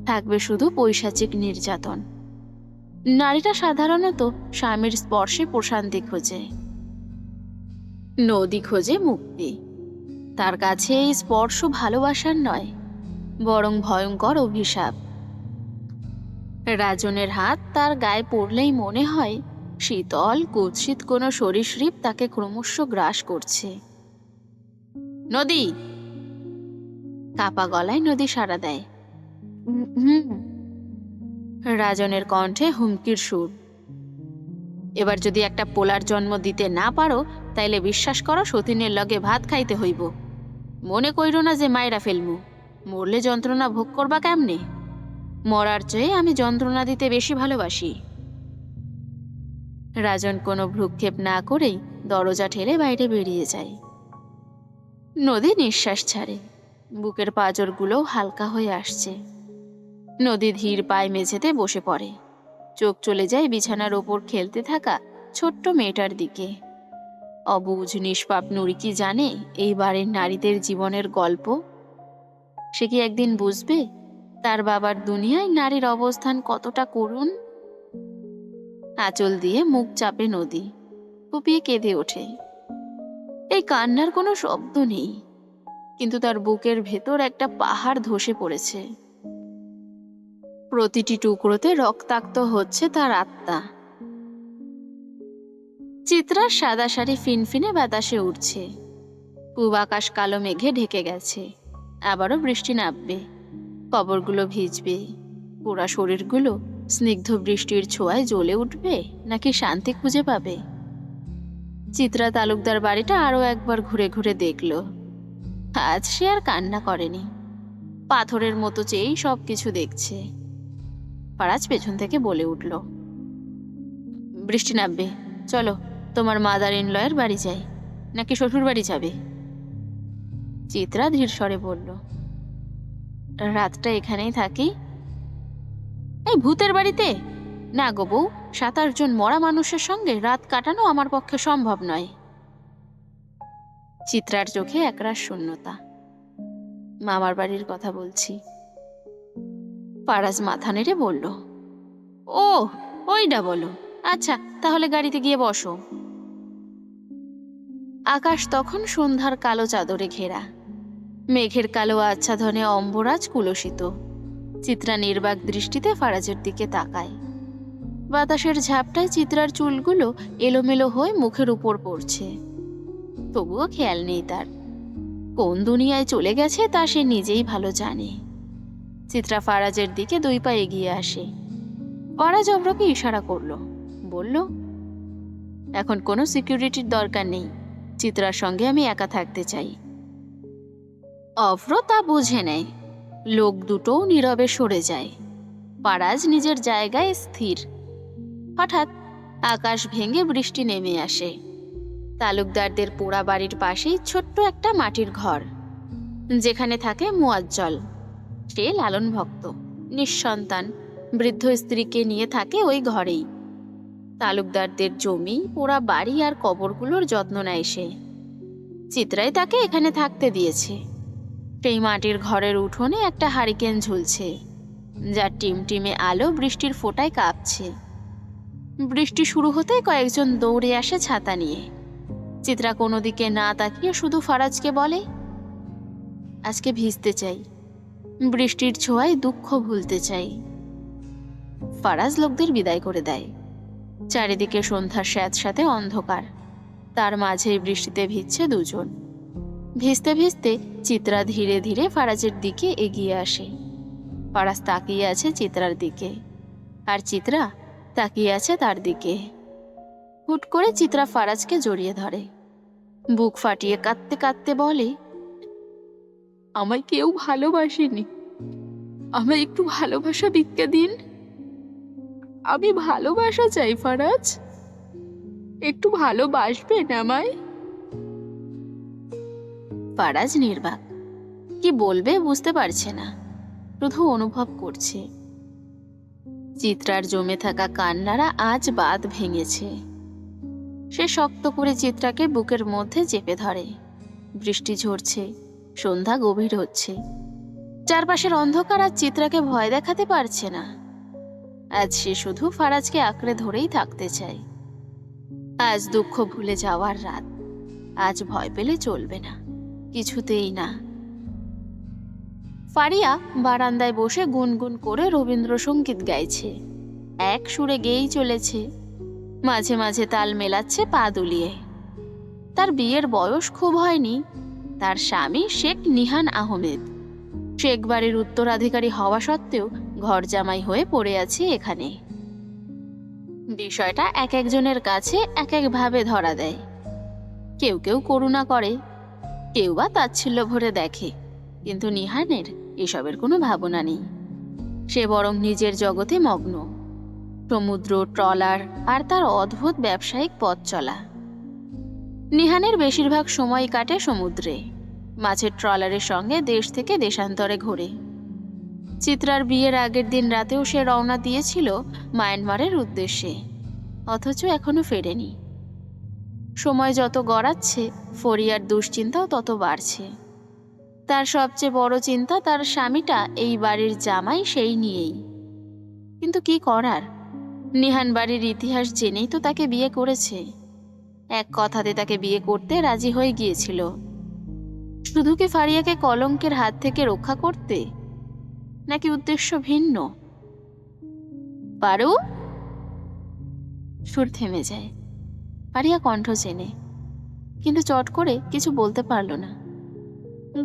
থাকবে শুধু পৈশাচিক নির্যাতন। নারীটা সাধারণত স্বামীর স্পর্শে প্রশান্তি খোঁজে, নদী খোঁজে মুক্তি। তার কাছে এই স্পর্শ ভালোবাসার নয়, বরং ভয়ঙ্কর অভিশাপ। রাজনের হাত তার গায়ে পড়লেই মনে হয় শীতল কুৎসিত কোনো সরীসৃপ তাকে ক্রমশ গ্রাস করছে। নদী! কাপা গলায় নদী সাড়া দেয়। হুম। রাজনের কণ্ঠে হুমকির সুর। এবার যদি একটা পোলার জন্ম দিতে না পারো, তাইলে বিশ্বাস করো সতীনের লগে ভাত খাইতে হইব। মনে কইর না যে মায়েরা ফেলমু, মরলে যন্ত্রণা ভোগ করবা কেমনে? মরার চেয়ে আমি যন্ত্রণা দিতে বেশি ভালোবাসি। রাজন কোনো ভ্রুক্ষেপ না করেই দরজা ঠেলে বাইরে বেরিয়ে যায়। নদী নিঃশ্বাস ছাড়ে, বুকের পাঁজরগুলো হালকা হয়ে আসছে। নদী ধীর পায়ে মেঝেতে বসে পড়ে। চোখ চলে যায় বিছানার ওপর খেলতে থাকা ছোট্ট মেয়েটার দিকে। অবুঝ নিষ্পাপ নুরি কি জানে এই বাড়ির নারীদের জীবনের গল্প? সে কি একদিন বুঝবে তার বাবার দুনিয়ায় নারীর অবস্থান কতটা করুণ? আঁচল দিয়ে মুখ চাপে নদী, ফুপিয়ে কেঁদে ওঠে। এই কান্নার কোনো শব্দ নেই, কিন্তু তার বুকের ভেতর একটা পাহাড় ধসে পড়েছে। প্রতিটি টুকরোতে রক্তাক্ত হচ্ছে তার আত্মা। চিত্রার সাদা শাড়ি ফিনফিনে বাতাসে উঠছে। পূব আকাশ কালো মেঘে ঢেকে গেছে। আবারও বৃষ্টি নামবে, কবরগুলো ভিজবে, পোড়া শরীরগুলো স্নিগ্ধ বৃষ্টির ছোঁয়ায় জ্বলে উঠবে, নাকি শান্তি খুঁজে পাবে? চিত্রা তালুকদার বাড়িটা আরো একবার ঘুরে ঘুরে দেখল। আজ সে আর কান্না করেনি, পাথরের মতো চেয়েই সবকিছু দেখছে। ফারাজ পেছন থেকে বলে উঠল, বৃষ্টি নামবে, চলো তোমার মাদার ইন লয়ের বাড়ি যাই, নাকি শ্বশুর বাড়ি যাবে? চিত্রা ধীর স্বরে বলল, রাতটা এখানেই থাকি। এই ভূতের বাড়িতে? না গো বউ, 27 জন মরা মানুষের সঙ্গে রাত কাটানো আমার পক্ষে সম্ভব নয়। চিত্রার চোখে একরাশ শূন্যতা। মামার বাড়ির কথা বলছি। ফারাজ মাথা নেড়ে বলল, ও ওইটা বলো, আচ্ছা তাহলে গাড়িতে গিয়ে বসো। আকাশ তখন সন্ধ্যার কালো চাদরে ঘেরা। মেঘের কালো আচ্ছাদনে অম্বরাজ কুলসিত। চিত্রা নির্বাক দৃষ্টিতে ফারাজের দিকে তাকায়। বাতাসের ঝাপটায় চিত্রার চুলগুলো এলোমেলো হয়ে মুখের উপর পড়ছে। তবুও খেয়াল নেই তার। কোন দুনিয়ায় চলে গেছে তা সে নিজেই ভালো জানে। চিত্রা ফারাজের দিকে 2 পা এগিয়ে আসে। ফারাজ অভ্রকে ইশারা করলো, বলল, এখন কোনো সিকিউরিটির দরকার নেই, চিত্রার সঙ্গে আমি একা থাকতে চাই। অভ্র তা বুঝে নেয়। লোক দুটোও নীরবে সরে যায়। ফারাজ নিজের জায়গায় স্থির। হঠাৎ আকাশ ভেঙে বৃষ্টি নেমে আসে। তালুকদারদের পোড়া বাড়ির পাশেই ছোট্ট একটা মাটির ঘর, যেখানে থাকে মুয়াজ্জল। সে লালন ভক্ত, নিঃসন্তান, বৃদ্ধ স্ত্রীকে নিয়ে থাকে ওই ঘরেই। তালুকদারদের জমি, পোড়া বাড়ি আর কবরগুলোর যত্ন নেয় সে। চিত্রাই তাকে এখানে থাকতে দিয়েছে। সেই মাটির ঘরের উঠোনে একটা হারিকেন ঝুলছে, যার টিমটিমে আলো বৃষ্টির ফোঁটায় কাঁপছে। বৃষ্টি শুরু হতেই কয়েকজন দৌড়ে আসে ছাতা নিয়ে। চিত্রা কোনো দিকে না তাকিয়ে শুধু ফারাজকে বলে, আজকে ভিজতে চাই, বৃষ্টির ছোঁয়ায় দুঃখ ভুলতে চাই। ফারাজ লোকদের বিদায় করে দেয়। চারিদিকে সন্ধ্যার স্যাঁতস্যাঁতে অন্ধকার, তার মাঝেই বৃষ্টিতে ভিজছে দুজন। ভিজতে ভিজতে চিত্রা ধীরে ধীরে ফারাজের দিকে এগিয়ে আসে। ফারাজ তাকিয়ে আছে চিত্রার দিকে, আর চিত্রা তাকিয়ে আছে তার দিকে। হুট করে চিত্রা ফারাজকে জড়িয়ে ধরে, বুক ফাটিয়ে কাঁদতে কাঁদতে বলে, আমায় কেউ ভালোবাসেনি, আমায় একটু ভালোবাসা ভিক্ষা দিন। আমি ভালোবাসা চাই ফারাজ, একটু ভালোবাসবেন আমায়। ফারাজ নির্বাক, কি বলবে বুঝতে পারছে না, শুধু অনুভব করছে। চিত্রার জমে থাকা কান্নারা আজ বাঁধ ভেঙেছে। সে শক্ত করে চিত্রাকে বুকের মধ্যে চেপে ধরে। বৃষ্টি ঝরছে, সন্ধ্যা গভীর হচ্ছে। চারপাশের অন্ধকার আর চিত্রাকে ভয় দেখাতে পারছে না। আজ সে শুধু ফারাজকে আঁকড়ে ধরেই থাকতে চায়। আজ দুঃখ ভুলে যাওয়ার রাত, আজ ভয় পেলে চলবে না, কিছুতেই না। ফারিয়া বারান্দায় বসে গুনগুন করে রবীন্দ্রসঙ্গীত গাইছে। এক সুরে গেয়েই চলেছে, মাঝে মাঝে তাল মেলাচ্ছে পা দুলিয়ে। তার বিয়ের বয়স খুব হয়নি। তার স্বামী শেখ নিহান আহমেদ শেখ বাড়ির উত্তরাধিকারী হওয়া সত্ত্বেও ঘর জামাই হয়ে পড়ে আছে এখানে। বিষয়টা এক একজনের কাছে এক একভাবে ধরা দেয়। কেউ কেউ করুণা করে, কেউ বা তাচ্ছিল্য ভরে দেখে, কিন্তু নিহানের এসবের কোনো ভাবনা নেই। সে বরং নিজের জগতে মগ্ন। সমুদ্র, ট্রলার আর তার অদ্ভুত ব্যবসায়িক পথ চলা। নিহানের বেশিরভাগ সময় কাটে সমুদ্রে, মাছের ট্রলারের সঙ্গে দেশ থেকে দেশান্তরে ঘোরে। চিত্রার বিয়ের আগের দিন রাতেও সে রওনা দিয়েছিল মায়ানমারের উদ্দেশ্যে, অথচ এখনো ফেরেনি। সময় যত গড়াচ্ছে, ফরিয়ার দুশ্চিন্তাও তত বাড়ছে। তার সবচেয়ে বড় চিন্তা তার স্বামীটা এই বাড়ির জামাই, সেই নিয়েই। কিন্তু কি করার, নিহান বাড়ির ইতিহাস জেনেই তো তাকে বিয়ে করেছে। এক কথাতে তাকে বিয়ে করতে রাজি হয়ে গিয়েছিল। শুধু কি ফারিয়াকে কলঙ্কের হাত থেকে রক্ষা করতে, নাকি উদ্দেশ্য ভিন্ন? পারু, সুর থেমে যায়। ফারিয়া কণ্ঠ চেনে, কিন্তু চট করে কিছু বলতে পারল না।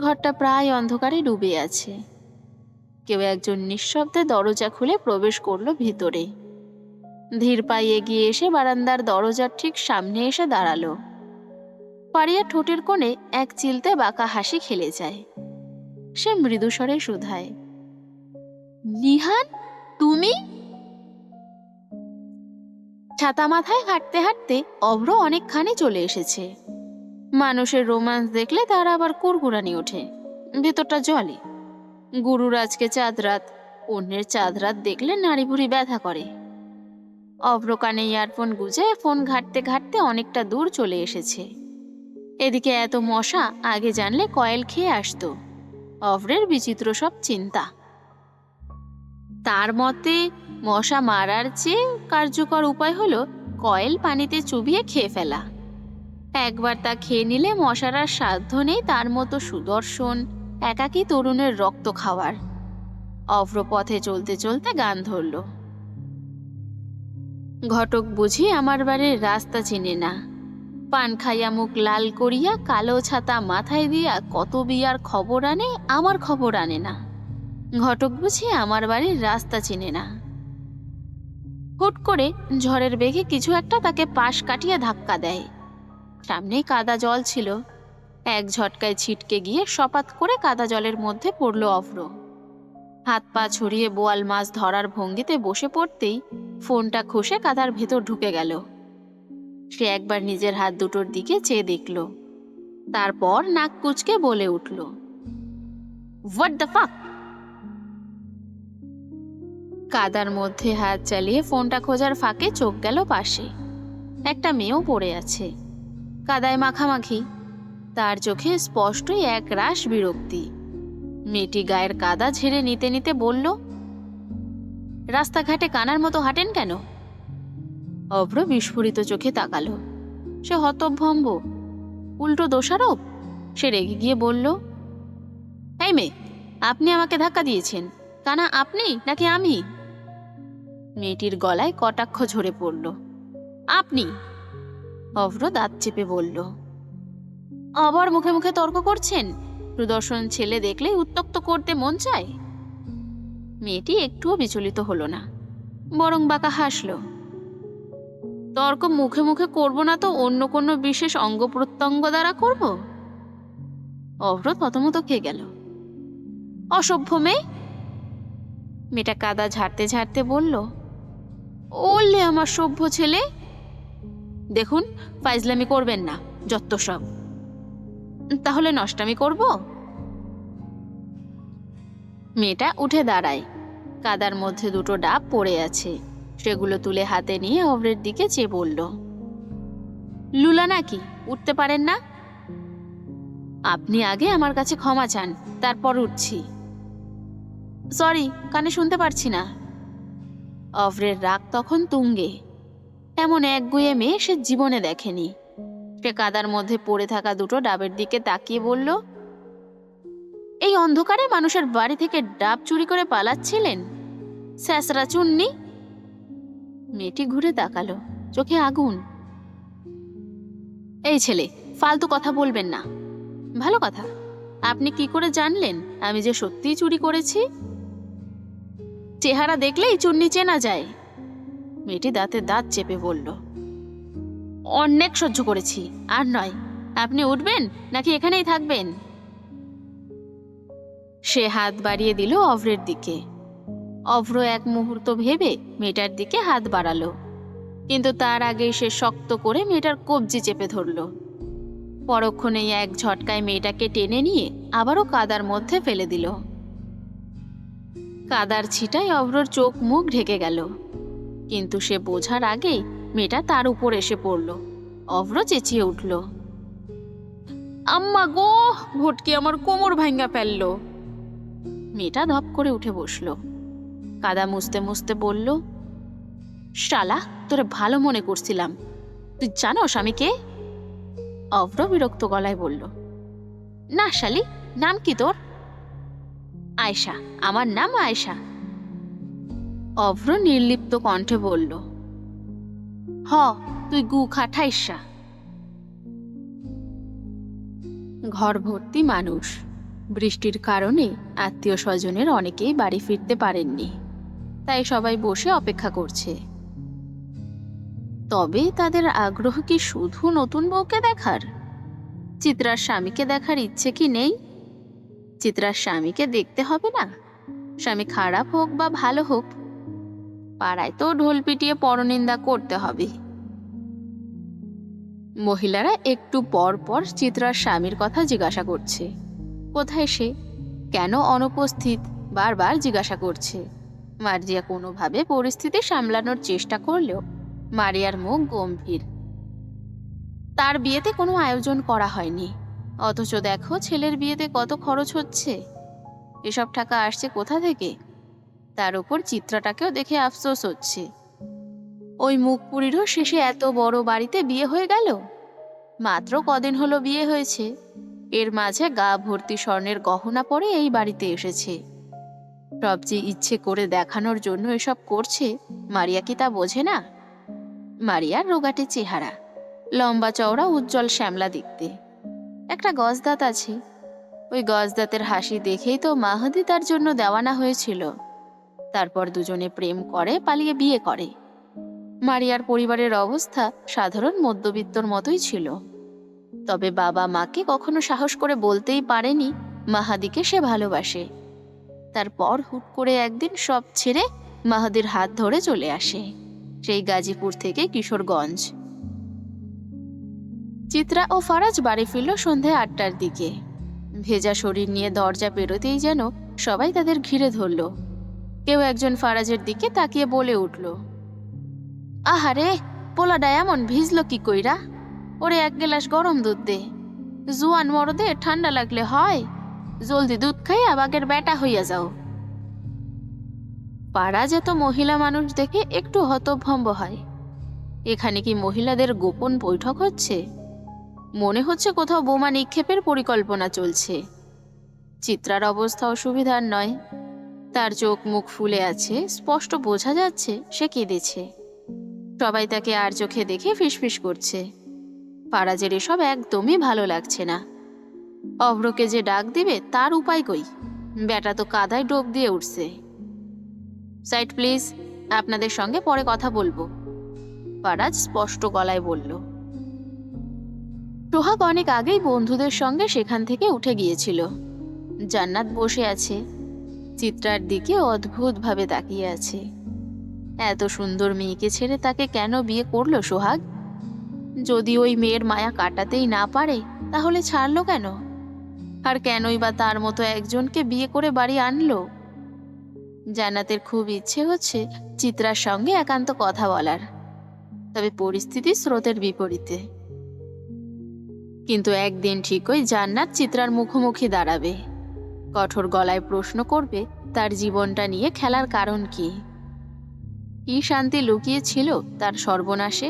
ঘরটা প্রায় অন্ধকারে ডুবে আছে। কেউ একজন নিঃশব্দে দরজা খুলে প্রবেশ করলো ভিতরে। ধীর পায়ে এগিয়ে এসে বারান্দার দরজার ঠিক সামনে এসে দাঁড়ালো। ফারিয়া ঠোঁটের কোণে এক চিলতে বাঁকা হাসি খেলে যায়। সে মৃদুস্বরে শুধায়, নিহান, তুমি? ছাতা মাথায় হাঁটতে হাঁটতে অভ্র অনেকখানি চলে এসেছে। মানুষের রোমান্স দেখলে তার আবার কুড়কুড়ানি ওঠে, ভেতরটা জলে। গুরুর আজকে চাঁদ রাত, অন্যের চাঁদ রাত দেখলে নাড়ি ভুড়ি ব্যথা করে। অভ্র কানে ইয়ারফোন গুঁজে ফোন ঘাঁটতে ঘাঁটতে অনেকটা দূর চলে এসেছে। এদিকে এত মশা, আগে জানলে কয়েল খেয়ে আসতো। অভ্রের বিচিত্র সব চিন্তা। তার মতে মশা মারার চেয়ে কার্যকর উপায় হলো কয়েল পানিতে চুবিয়ে খেয়ে ফেলা। একবার তা খেয়ে নিলে মশার আর সাধ্য নেই তার মতো সুদর্শন একাকী তরুণের রক্ত খাওয়ার। অভ্র পথে চলতে চলতে গান ধরল, ঘটক বুঝি আমার বাড়ির রাস্তা চিনে না, পান খাইয়া মুখ লাল করিয়া কালো ছাতা মাথায় দিয়া কত বিয়ার খবর আনে, আমার খবর আনে না। ঘটক বুঝি আমার বাড়ির রাস্তা চিনে না। হুট করে ঝড়ের বেগে কিছু একটা তাকে পাশ কাটিয়ে ধাক্কা দেয়। সামনেই কাদা জল ছিল। এক ঝটকায় ছিটকে গিয়ে সপাত করে কাদা জলের মধ্যে পড়ল অভ্র। হাত পা ছড়িয়ে বোয়াল মাছ ধরার ভঙ্গিতে বসে পড়তেই ফোনটা খসে কাদার ভেতর ঢুকে গেল। সে একবার নিজের হাত দুটোর দিকে চেয়ে দেখল, তারপর নাক কুঁচকে বলে উঠল, হোয়াট দ্য ফাক। কাদার মধ্যে হাত চালিয়ে ফোনটা খোঁজার ফাঁকে চোখ গেল পাশে। একটা মেয়েও পড়ে আছে, কাদায় মাখামাখি। তার চোখে স্পষ্টই এক রাশ বিরক্তি। মেয়েটি গায়ের কাদা ঝেড়ে নিতে নিতে বলল, রাস্তাঘাটে কানার মতো হাঁটেন কেন? অভ্র বিস্ফোরিত চোখে তাকালো। সে হতভম্ব, উল্টো দোষারোপ। সে রেগে গিয়ে বলল, এই মেয়ে, আপনি আমাকে ধাক্কা দিয়েছেন, কানা আপনি নাকি আমি? মেয়েটির গলায় কটাক্ষ ঝরে পড়ল। আপনি? অভ্র দাঁত চেপে বলল। আবার মুখে মুখে তর্ক করছেন? সুদর্শন ছেলে দেখলেই উত্ত্যক্ত করতে মন চায়। মেয়েটি একটুও বিচলিত হলো না, বরং বাঁকা হাসল। তর্ক মুখে মুখে করব না তো অন্য কোনো বিশেষ অঙ্গ প্রত্যঙ্গ দ্বারা করব? অভ্র থতমত খেয়ে গেল। অসভ্য মেয়ে। মেয়েটা কাদা ঝাড়তে ঝাড়তে বলল, ওলে আমার সভ্য ছেলে। দেখুন, ফাইজলামি করবেন না, যত সব। তাহলে নষ্টামি করব? মেয়েটা উঠে দাঁড়ায়। কাদার মধ্যে দুটো ডাব পড়ে আছে, সেগুলো তুলে হাতে নিয়ে অভ্রের দিকে চেয়ে বলল, লুলা নাকি, উঠতে পারেন না? আপনি আগে আমার কাছে ক্ষমা চান, তারপর উঠছি। সরি, কানে শুনতে পারছি না। অভ্রের রাগ তখন তুঙ্গে। এমন একগুঁয়ে মেয়ে সে জীবনে দেখেনি। সে কাদার মধ্যে পড়ে থাকা দুটো ডাবের দিকে তাকিয়ে বলল, এই অন্ধকারে মানুষের বাড়ি থেকে ডাব চুরি করে পালাচ্ছিলেন, স্যাঁচরা চুন্নি? মেয়েটি ঘুরে তাকালো, চোখে আগুন। এই ছেলে, ফালতু কথা বলবেন না। ভালো কথা, আপনি কি করে জানলেন আমি যে সত্যিই চুরি করেছি? চেহারা দেখলেই চুন্নি চেনা যায়। মেয়েটি দাঁতে দাঁত চেপে বলল, অনেক সহ্য করেছি, আর নয়। আপনি উঠবেন নাকি এখানেই থাকবেন? সে হাত বাড়িয়ে দিল অভ্রের দিকে। অভ্র এক মুহূর্ত ভেবে মেয়েটার দিকে হাত বাড়ালো, কিন্তু তার আগেই সে শক্ত করে মেয়েটার কবজি চেপে ধরল। পরক্ষণেই এক ঝটকায় মেয়েটাকে টেনে নিয়ে আবারও কাদার মধ্যে ফেলে দিল। কাদার ছিটায় অভ্রর চোখ মুখ ঢেকে গেল, কিন্তু সে বোঝার আগেই মেয়েটা তার উপর এসে পড়ল। অভ্র চেঁচিয়ে উঠল, আম্মা গো, ভটকি আমার কোমর ভাঙ্গা ফেলল। মেয়েটা ধপ করে উঠে বসল, কাদা মুছতে মুছতে বলল, শালা, তোরে ভালো মনে করছিলাম, তুই জানোস আমি কে? অভ্র বিরক্ত গলায় বলল, না শালি, নাম কি তোর? আয়শা, আমার নাম আয়শা। অভ্র নির্লিপ্ত কণ্ঠে বলল, হ, তুই গু খাঠাইসা। ঘর ভর্তি মানুষ। বৃষ্টির কারণে আত্মীয় স্বজনের অনেকেই বাড়ি ফিরতে পারেননি, তাই সবাই বসে অপেক্ষা করছে। তবে তাদের আগ্রহ কি শুধু নতুন বউকে দেখার? চিত্রার স্বামীকে দেখার ইচ্ছে কি নেই? চিত্রার স্বামীকে দেখতে হবে না? স্বামী খারাপ হোক বা ভালো হোক, পাড়ায় তো ঢোল পিটিয়ে পরনিন্দা করতে হবে। মহিলারা একটু পর পর চিত্রার স্বামীর কথা জিজ্ঞাসা করছে। কোথায় সে, কেন অনুপস্থিত, বারবার জিজ্ঞাসা করছে। মার্জিয়া কোনোভাবে পরিস্থিতি সামলানোর চেষ্টা করলেও মারিয়ার মুখ গম্ভীর। তার বিয়েতে কোনো আয়োজন করা হয়নি, অথচ দেখো ছেলের বিয়েতে কত খরচ হচ্ছে। এসব টাকা আসছে কোথা থেকে? তার উপর চিত্রাটাকেও দেখে আফসোস হচ্ছে। ওই মুখপুরীরও শেষে এত বড় বাড়িতে বিয়ে হয়ে গেল। মাত্র কদিন হলো বিয়ে হয়েছে, এর মাঝে গা ভর্তি স্বর্ণের গহনা পরে এই বাড়িতে এসেছে। সবচেয়ে ইচ্ছে করে দেখানোর জন্য এসব করছে। মারিয়া কি তা বোঝে না? মারিয়ার রোগাটে চেহারা, লম্বা চওড়া উজ্জ্বল শ্যামলা দেখতে, একটা গজদাঁত আছে। ওই গজদাঁতের হাসি দেখেই তো মাহদি তার জন্য দেওয়ানা হয়েছিল। তারপর দুজনে প্রেম করে, পালিয়ে বিয়ে করে। মারিয়ার পরিবারের অবস্থা সাধারণ মধ্যবিত্তর মতোই ছিল, তবে বাবা মাকে কখনো সাহস করে বলতেই পারেনি মাহাদিকে সে ভালোবাসে। তারপর হুট করে একদিন সব ছেড়ে মাহাদির হাত ধরে চলে আসে, সেই গাজীপুর থেকে কিশোরগঞ্জ। চিত্রা ও ফারাজ বাড়ি ফিরল সন্ধে 8টার দিকে। ভেজা শরীর নিয়ে দরজা পেরোতেই যেন সবাই তাদের ঘিরে ধরল। কেউ একজন ফারাজের দিকে তাকিয়ে বলে উঠল, আহারে, পোলাডা এমন ভিজল কি কইরা? ওরে এক গ্লাস গরম দুধ দে। জুয়ান মরদে ঠান্ডা লাগলে হয়? জলদি দুধ খাইয়া বাগের বেটা হইয়া যাও। ফারাজ এত মহিলা মানুষ দেখে একটু হতভম্ব হয়। এখানে কি মহিলাদের গোপন বৈঠক হচ্ছে? মনে হচ্ছে কোথাও বোমা নিক্ষেপের পরিকল্পনা চলছে। চিত্রার অবস্থা অসুবিধার নয়। তার চোখ মুখ ফুলে আছে, স্পষ্ট বোঝা যাচ্ছে সে কেঁদেছে। সবাই তাকে আর চোখে দেখে ফিসফিস করছে। ফারাজের এসব একদমই ভালো লাগছে না। অভ্রকে যে ডাক দিবে তার উপায় কই? ব্যাটা তো কাদায় ডোব দিয়ে উঠছে। সাইড প্লিজ, আপনাদের সঙ্গে পরে কথা বলবো, ফারাজ স্পষ্ট গলায় বলল। সোহাগ অনেক আগেই বন্ধুদের সঙ্গে সেখান থেকে উঠে গিয়েছিল। জান্নাত বসে আছে, চিত্রার দিকে অদ্ভুতভাবে তাকিয়ে আছে। এত সুন্দর মেয়েকে ছেড়ে তাকে কেন বিয়ে করলো সোহাগ? যদি ওই মেয়ের মায়া কাটাতেই না পারে তাহলে ছাড়লো কেন? আর কেনই বা তার মতো একজনকে বিয়ে করে বাড়ি আনলো? জান্নাতের খুব ইচ্ছে হচ্ছে চিত্রার সঙ্গে একান্ত কথা বলার, তবে পরিস্থিতি স্রোতের বিপরীতে। কিন্তু একদিন ঠিকই জান্নাত চিত্রার মুখোমুখি দাঁড়াবে, কঠোর গলায় প্রশ্ন করবে তার জীবনটা নিয়ে খেলার কারণ কি। কি শান্তি লুকিয়ে ছিল তার সর্বনাশে?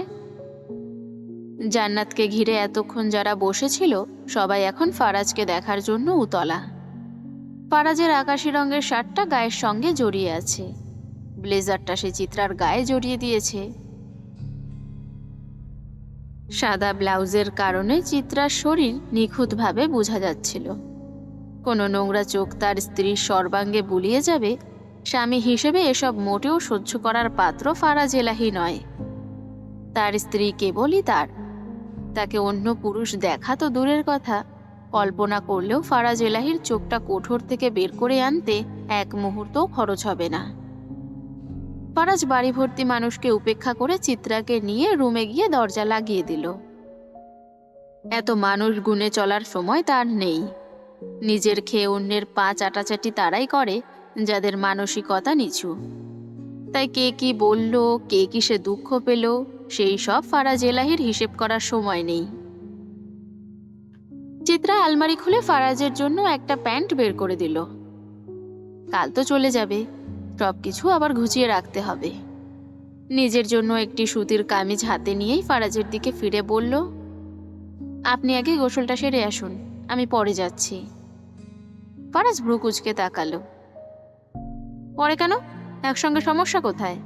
জান্নাতকে ঘিরে এতক্ষণ যারা বসেছিল সবাই এখন ফারাজকে দেখার জন্য উতলা। ফারাজের আকাশি রঙের শার্টটা গায়ের সঙ্গে জড়িয়ে আছে, ব্লেজারটা সে চিত্রার গায়ে জড়িয়ে দিয়েছে। সাদা ব্লাউজের কারণে চিত্রার শরীর নিখুঁতভাবে বোঝা যাচ্ছিল। কোনো নোংরা চোখ তার স্ত্রীর সর্বাঙ্গে বুলিয়ে যাবে, স্বামী হিসেবে এসব মোটেও সহ্য করার পাত্র ফারাজ এলাহি নয়। তার স্ত্রী কেবলই তাকে অন্য পুরুষ দেখা তো দূরের কথা, কল্পনা করলেও ফারাজ এলাহির চোখটা কোঠর থেকে বের করে আনতে এক মুহূর্তও খরচ হবে না। ফারাজ বাড়ি ভর্তি মানুষকে উপেক্ষা করে চিত্রাকে নিয়ে রুমে গিয়ে দরজা লাগিয়ে দিল। এত মানুষ গুনে চলার সময় তার নেই। নিজের খেয়ে অন্যের পা চাটাচাটি তারাই করে যাদের মানসিকতা নিচু। তাই কে কি বলল, কে কিসে দুঃখ পেল, সেই সব ফারাজ এলাহির হিসেব করার সময় নেই। চিত্রা আলমারি খুলে ফারাজের জন্য একটা প্যান্ট বের করে দিল। কাল তো চলে যাবে, সবকিছু আবার গুছিয়ে রাখতে হবে। নিজের জন্য একটি সুতির কামিজ হাতে নিয়েই ফারাজের দিকে ফিরে বলল, আপনি আগে গোসলটা সেরে আসুন, আমি পরে যাচ্ছি। ফারাজ ভ্রু কুঁচকে তাকালো। পরে কেন? একসঙ্গে সমস্যা কোথায়?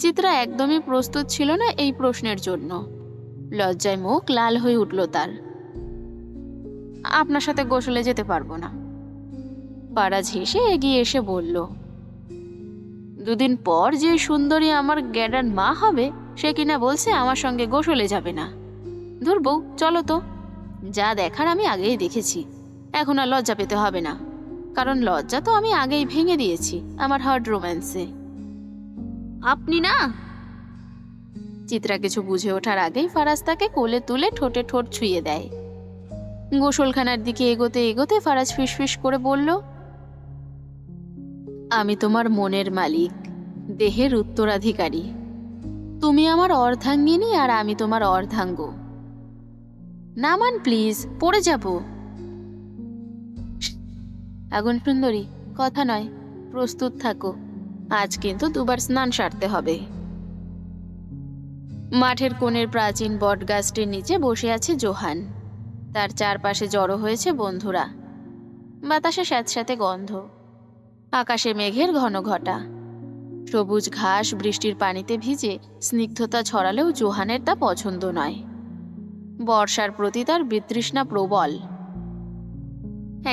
চিত্রা একদমই প্রস্তুত ছিল না এই প্রশ্নের জন্য। লজ্জায় মুখ লাল হয়ে উঠল তার। আপনার সাথে গোসলে যেতে পারবো না। ফারাজ হেসে এগিয়ে এসে বলল, দুদিন পর যে সুন্দরী আমার গ্যাডার মা হবে সে কিনা বলছে আমার সঙ্গে গোসলে যাবে না। ধুর বউ, চলো তো, যা দেখার আমি আগেই দেখেছি, এখন আর লজ্জা পেতে হবে না, কারণ লজ্জা তো আমি আগেই ভেঙে দিয়েছি আমার হার্ড রোম্যান্সে। আপনি না। চিত্রা কিছু বুঝে ওঠার আগেই ফারাজ তাকে কোলে তুলে ঠোঁটে ঠোঁট ছুঁয়ে দেয়। গোসলখানার দিকে এগোতে এগোতে ফারাজ ফিসফিস করে বলল, আমি তোমার মনের মালিক, দেহের উত্তরাধিকারী। তুমি আমার অর্ধাঙ্গিনী আর আমি তোমার অর্ধাঙ্গ। নামান প্লিজ, পড়ে যাব। আগুন সুন্দরী, কথা নয়, প্রস্তুত থাকো, আজ কিন্তু দুবার স্নান সারতে হবে। মাঠের কোণের প্রাচীন বটগাছটির নিচে বসে আছে জোহান। তার চারপাশে জড়ো হয়েছে বন্ধুরা। বাতাসে স্যাঁতস্যাঁতে গন্ধ, আকাশে মেঘের ঘন ঘটা। সবুজ ঘাস বৃষ্টির পানিতে ভিজে স্নিগ্ধতা ছড়ালেও জোহানের তা পছন্দ নয়। বর্ষার প্রতি তার বিতৃষ্ণা প্রবল।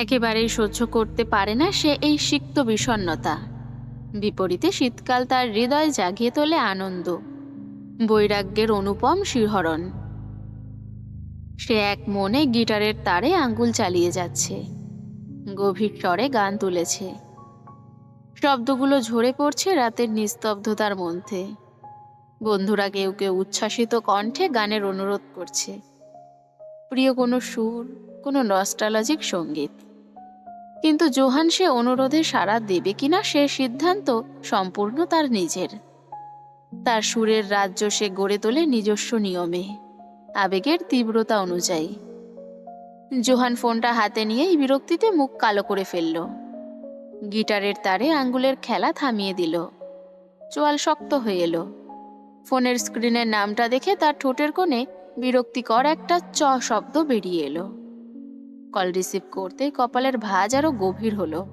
একেবারেই সহ্য করতে পারে না সে এই সিক্ত বিষণ্ণতা। বিপরীতে শীতকাল তার হৃদয় জাগিয়ে তোলে আনন্দ, বৈরাগ্যের অনুপম শিহরণ। সে এক মনে গিটারের তারে আঙ্গুল চালিয়ে যাচ্ছে, গভীর স্বরে গান তুলেছে। শব্দগুলো ঝরে পড়ছে রাতের নিস্তব্ধতার মধ্যে। বন্ধুরা কেউ কেউ উচ্ছ্বাসিত কণ্ঠে গানের অনুরোধ করছে, প্রিয় কোনো সুর, কোনো নস্টালজিক সঙ্গীত। কিন্তু জোহান সে অনুরোধে সাড়া দেবে কিনা সে সিদ্ধান্ত সম্পূর্ণ তার নিজের। তার সুরের রাজ্য সে গড়ে তোলে নিজস্ব নিয়মে, আবেগের তীব্রতা অনুযায়ী। জোহান ফোনটা হাতে নিয়েই বিরক্তিতে মুখ কালো করে ফেলল। গিটারের তারে আঙ্গুলের খেলা থামিয়ে দিল। চোয়াল শক্ত হয়ে এলো। ফোনের স্ক্রিনের নামটা দেখে তার ঠোঁটের কোণে বিরক্তিকর একটা চ শব্দ বেরিয়ে এলো। কল রিসিভ করতে কপালের ভাঁজ আরো গভীর হলো।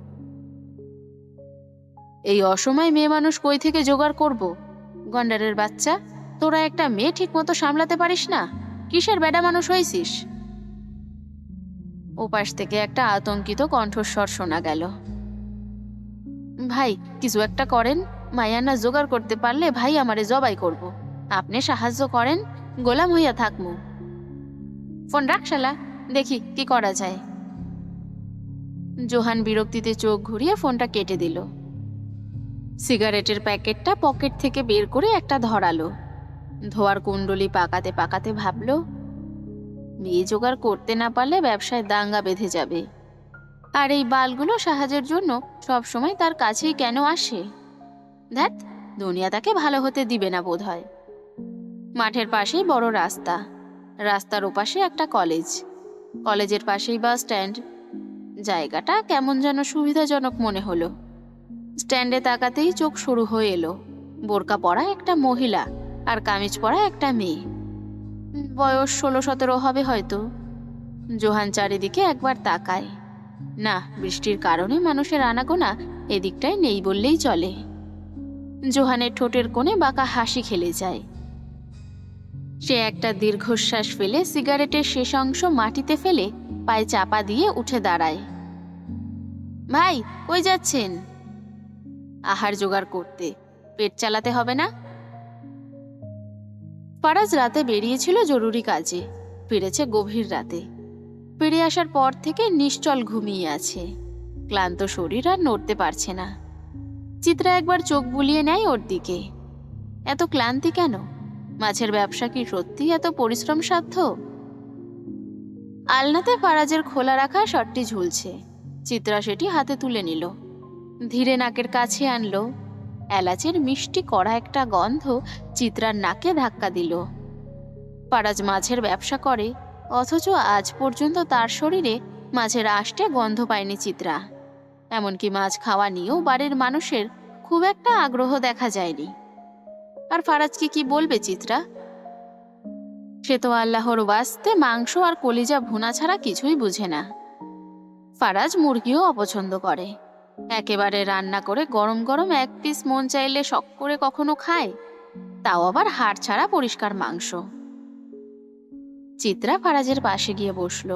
এই অসময় মেয়ে মানুষ কই থেকে জোগাড় করব? গন্ডারের বাচ্চা, তোরা একটা মেয়ে ঠিক মতো সামলাতে পারিস না? কিসের বেডা মানুষ হয়েছিস? ওপাশ থেকে একটা আতঙ্কিত কণ্ঠস্বর শোনা গেল। ভাই, কিছু একটা করেন। মায়ানা জোগাড় করতে পারলে ভাই আমারে জবাই করব। আপনি সাহায্য করেন, গোলাম হইয়া থাকমু। ফোন রাখ শালা, দেখি কি করা যায়। জোহান বিরক্তিতে চোখ ঘুরিয়ে ফোনটা কেটে দিল। সিগারেটের প্যাকেটটা পকেট থেকে বের করে একটা ধরালো। ধোয়ার কুণ্ডলি পাকাতে পাকাতে ভাবল, মেয়ে জোগাড় করতে না পারলে ব্যবসায় দাঙ্গা বেঁধে যাবে। আর এই বালগুলো সাহায্যের জন্য সব সময় তার কাছেই কেন আসে? ধ্যাত, দুনিয়া তাকে ভালো হতে দিবে না বোধহয়। মাঠের পাশেই বড় রাস্তা, রাস্তার ওপাশে একটা কলেজ, কলেজের পাশেই বাস স্ট্যান্ড। জায়গাটা কেমন যেন সুবিধাজনক মনে হলো। স্ট্যান্ডে তাকাতেই চোখ শুরু হয়ে এলো। বোরকা পরা একটা মহিলা আর কামিজ পরা একটা মেয়ে। বয়স 16-17 হবে হয়তো। জোহান চারিদিকে একবার তাকায়। না, বৃষ্টির কারণে মানুষের আনাগোনা এদিকটায় নেই বললেই চলে। জোহানের ঠোঁটের কোণে বাঁকা হাসি খেলে যায়। সে একটা দীর্ঘশ্বাস ফেলে সিগারেটের শেষ অংশ মাটিতে ফেলে পায়ে চাপা দিয়ে উঠে দাঁড়ায়। ভাই, কই যাচ্ছেন? আহার জোগাড় করতে। পেট চালাতে হবে না? ফারাজ রাতে বেরিয়েছিল জরুরি কাজে, ফিরেছে গভীর রাতে। ফিরে আসার পর থেকে নিশ্চল ঘুমিয়ে আছে। ক্লান্ত শরীর আর নড়তে পারছে না। চিত্রা একবার চোখ বুলিয়ে নেয় ওর দিকে। এত ক্লান্তি কেন? মাছের ব্যবসা কি সত্যি এত পরিশ্রম সাধ্য? আলনাতে ফারাজের খোলা রাখা শটটি ঝুলছে। চিত্রা সেটি হাতে তুলে নিল, ধীরে নাকের কাছে আনলো। এলাচের মিষ্টি কড়া একটা গন্ধ চিত্রার নাকে ধাক্কা দিল। ফারাজ মাছের ব্যবসা করে, অথচ আজ পর্যন্ত তার শরীরে মাছের আষ্টে গন্ধ পায়নি চিত্রা। এমনকি মাছ খাওয়া নিয়েও বাড়ির মানুষের খুব একটা আগ্রহ দেখা যায়নি। আর ফারাজকে কি বলবে চিত্রা? সে তো আল্লাহর ওয়াস্তে মাংস আর কলিজা ভুনা ছাড়া কিছুই বুঝে না। ফারাজ মুরগিও অপছন্দ করে। একেবারে রান্না করে গরম গরম এক পিস মন চাইলে শখ করে কখনো খায়, তাও আবার হাড় ছাড়া পরিষ্কার মাংস। চিত্রা ফারাজের পাশে গিয়ে বসল।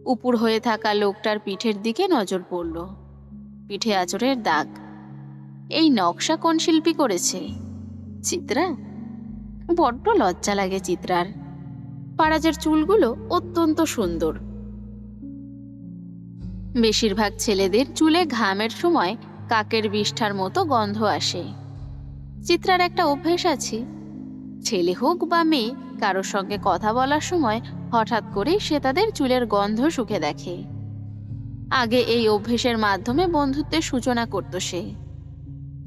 উপুর হয়ে থাকা লোকটার পিঠের দিকে নজর পড়ল। পিঠে আঁচড়ের দাগ। এই নকশা কোন শিল্পী করেছে? চিত্রা? বড্ড লজ্জা লাগে চিত্রার। ফারাজের চুলগুলো অত্যন্ত সুন্দর। বেশিরভাগ ছেলেদের চুলে ঘামের সময় কাকের বিষ্ঠার মতো গন্ধ আসে। চিত্রার একটা অভ্যেস আছে, ছেলে হোক বা মেয়ে, কারোর সঙ্গে কথা বলার সময় হঠাৎ করেই সে তাদের চুলের গন্ধ শুঁকে দেখে। আগে এই অভ্যেসের মাধ্যমে বন্ধুত্বের সূচনা করত সে।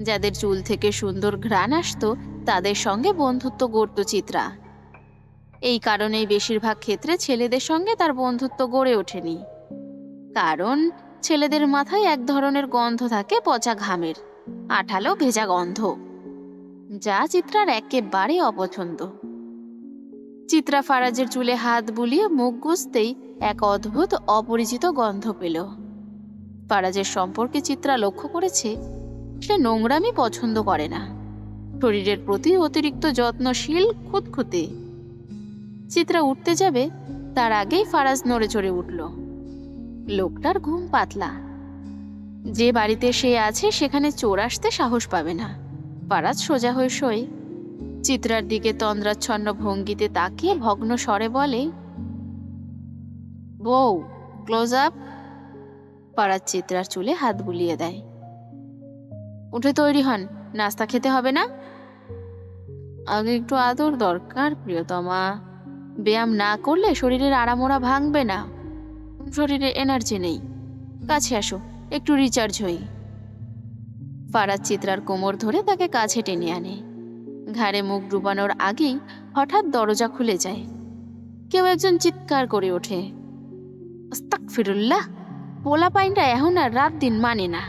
যাদের চুল থেকে সুন্দর ঘ্রাণ আসতো তাদের সঙ্গে বন্ধুত্ব গড়ত চিত্রা। এই কারণেই বেশিরভাগ ক্ষেত্রে ছেলেদের সঙ্গে তার বন্ধুত্ব গড়ে ওঠেনি। কারণ ছেলেদের মাথায় এক ধরনের গন্ধ থাকে পচা ঘামের, আঠালো ভেজা গন্ধ, যা চিত্রার একেবারে অপছন্দ। চিত্রা ফারাজের চুলে হাত বুলিয়ে মুখ গুজতেই এক অদ্ভুত অপরিচিত গন্ধ পেল। ফারাজের সম্পর্কে চিত্রা লক্ষ্য করেছে সে নোংরামি পছন্দ করে না, শরীরের প্রতি অতিরিক্ত যত্নশীল, খুঁতখুঁতে। চিত্রা উঠতে যাবে তার আগেই ফারাজ নড়ে চড়ে উঠল। লোকটার ঘুম পাতলা। যে বাড়িতে সে আছে সেখানে চোর আসতে সাহস পাবে না। ফারাজ সোজা হয়ে শোয়। চিত্রার দিকে তন্দ্রাচ্ছন্ন ভঙ্গিতে তাকিয়ে ভগ্ন স্বরে বলে, বউ, ক্লোজ আপ। ফারাজ চিত্রার চুলে হাত বুলিয়ে দেয়। উঠে তৈরি হন, নাস্তা খেতে হবে না? আগে একটু আদর দরকার প্রিয়তমা। ব্যায়াম না করলে শরীরের আড়ামোড়া ভাঙবে না। শরীরে এনার্জি নেই, কাছে আসো, একটু রিচার্জ হই। ফারাজ চিত্রার কোমর ধরে তাকে কাছে টেনে আনে। ঘাড়ে মুখ ডুবানোর আগেই হঠাৎ দরজা খুলে যায়। কেউ একজন চিৎকার করে ওঠে, আস্তাগফিরুল্লাহ, পোলাপাইনটা এখন আর রাত দিন মানে না।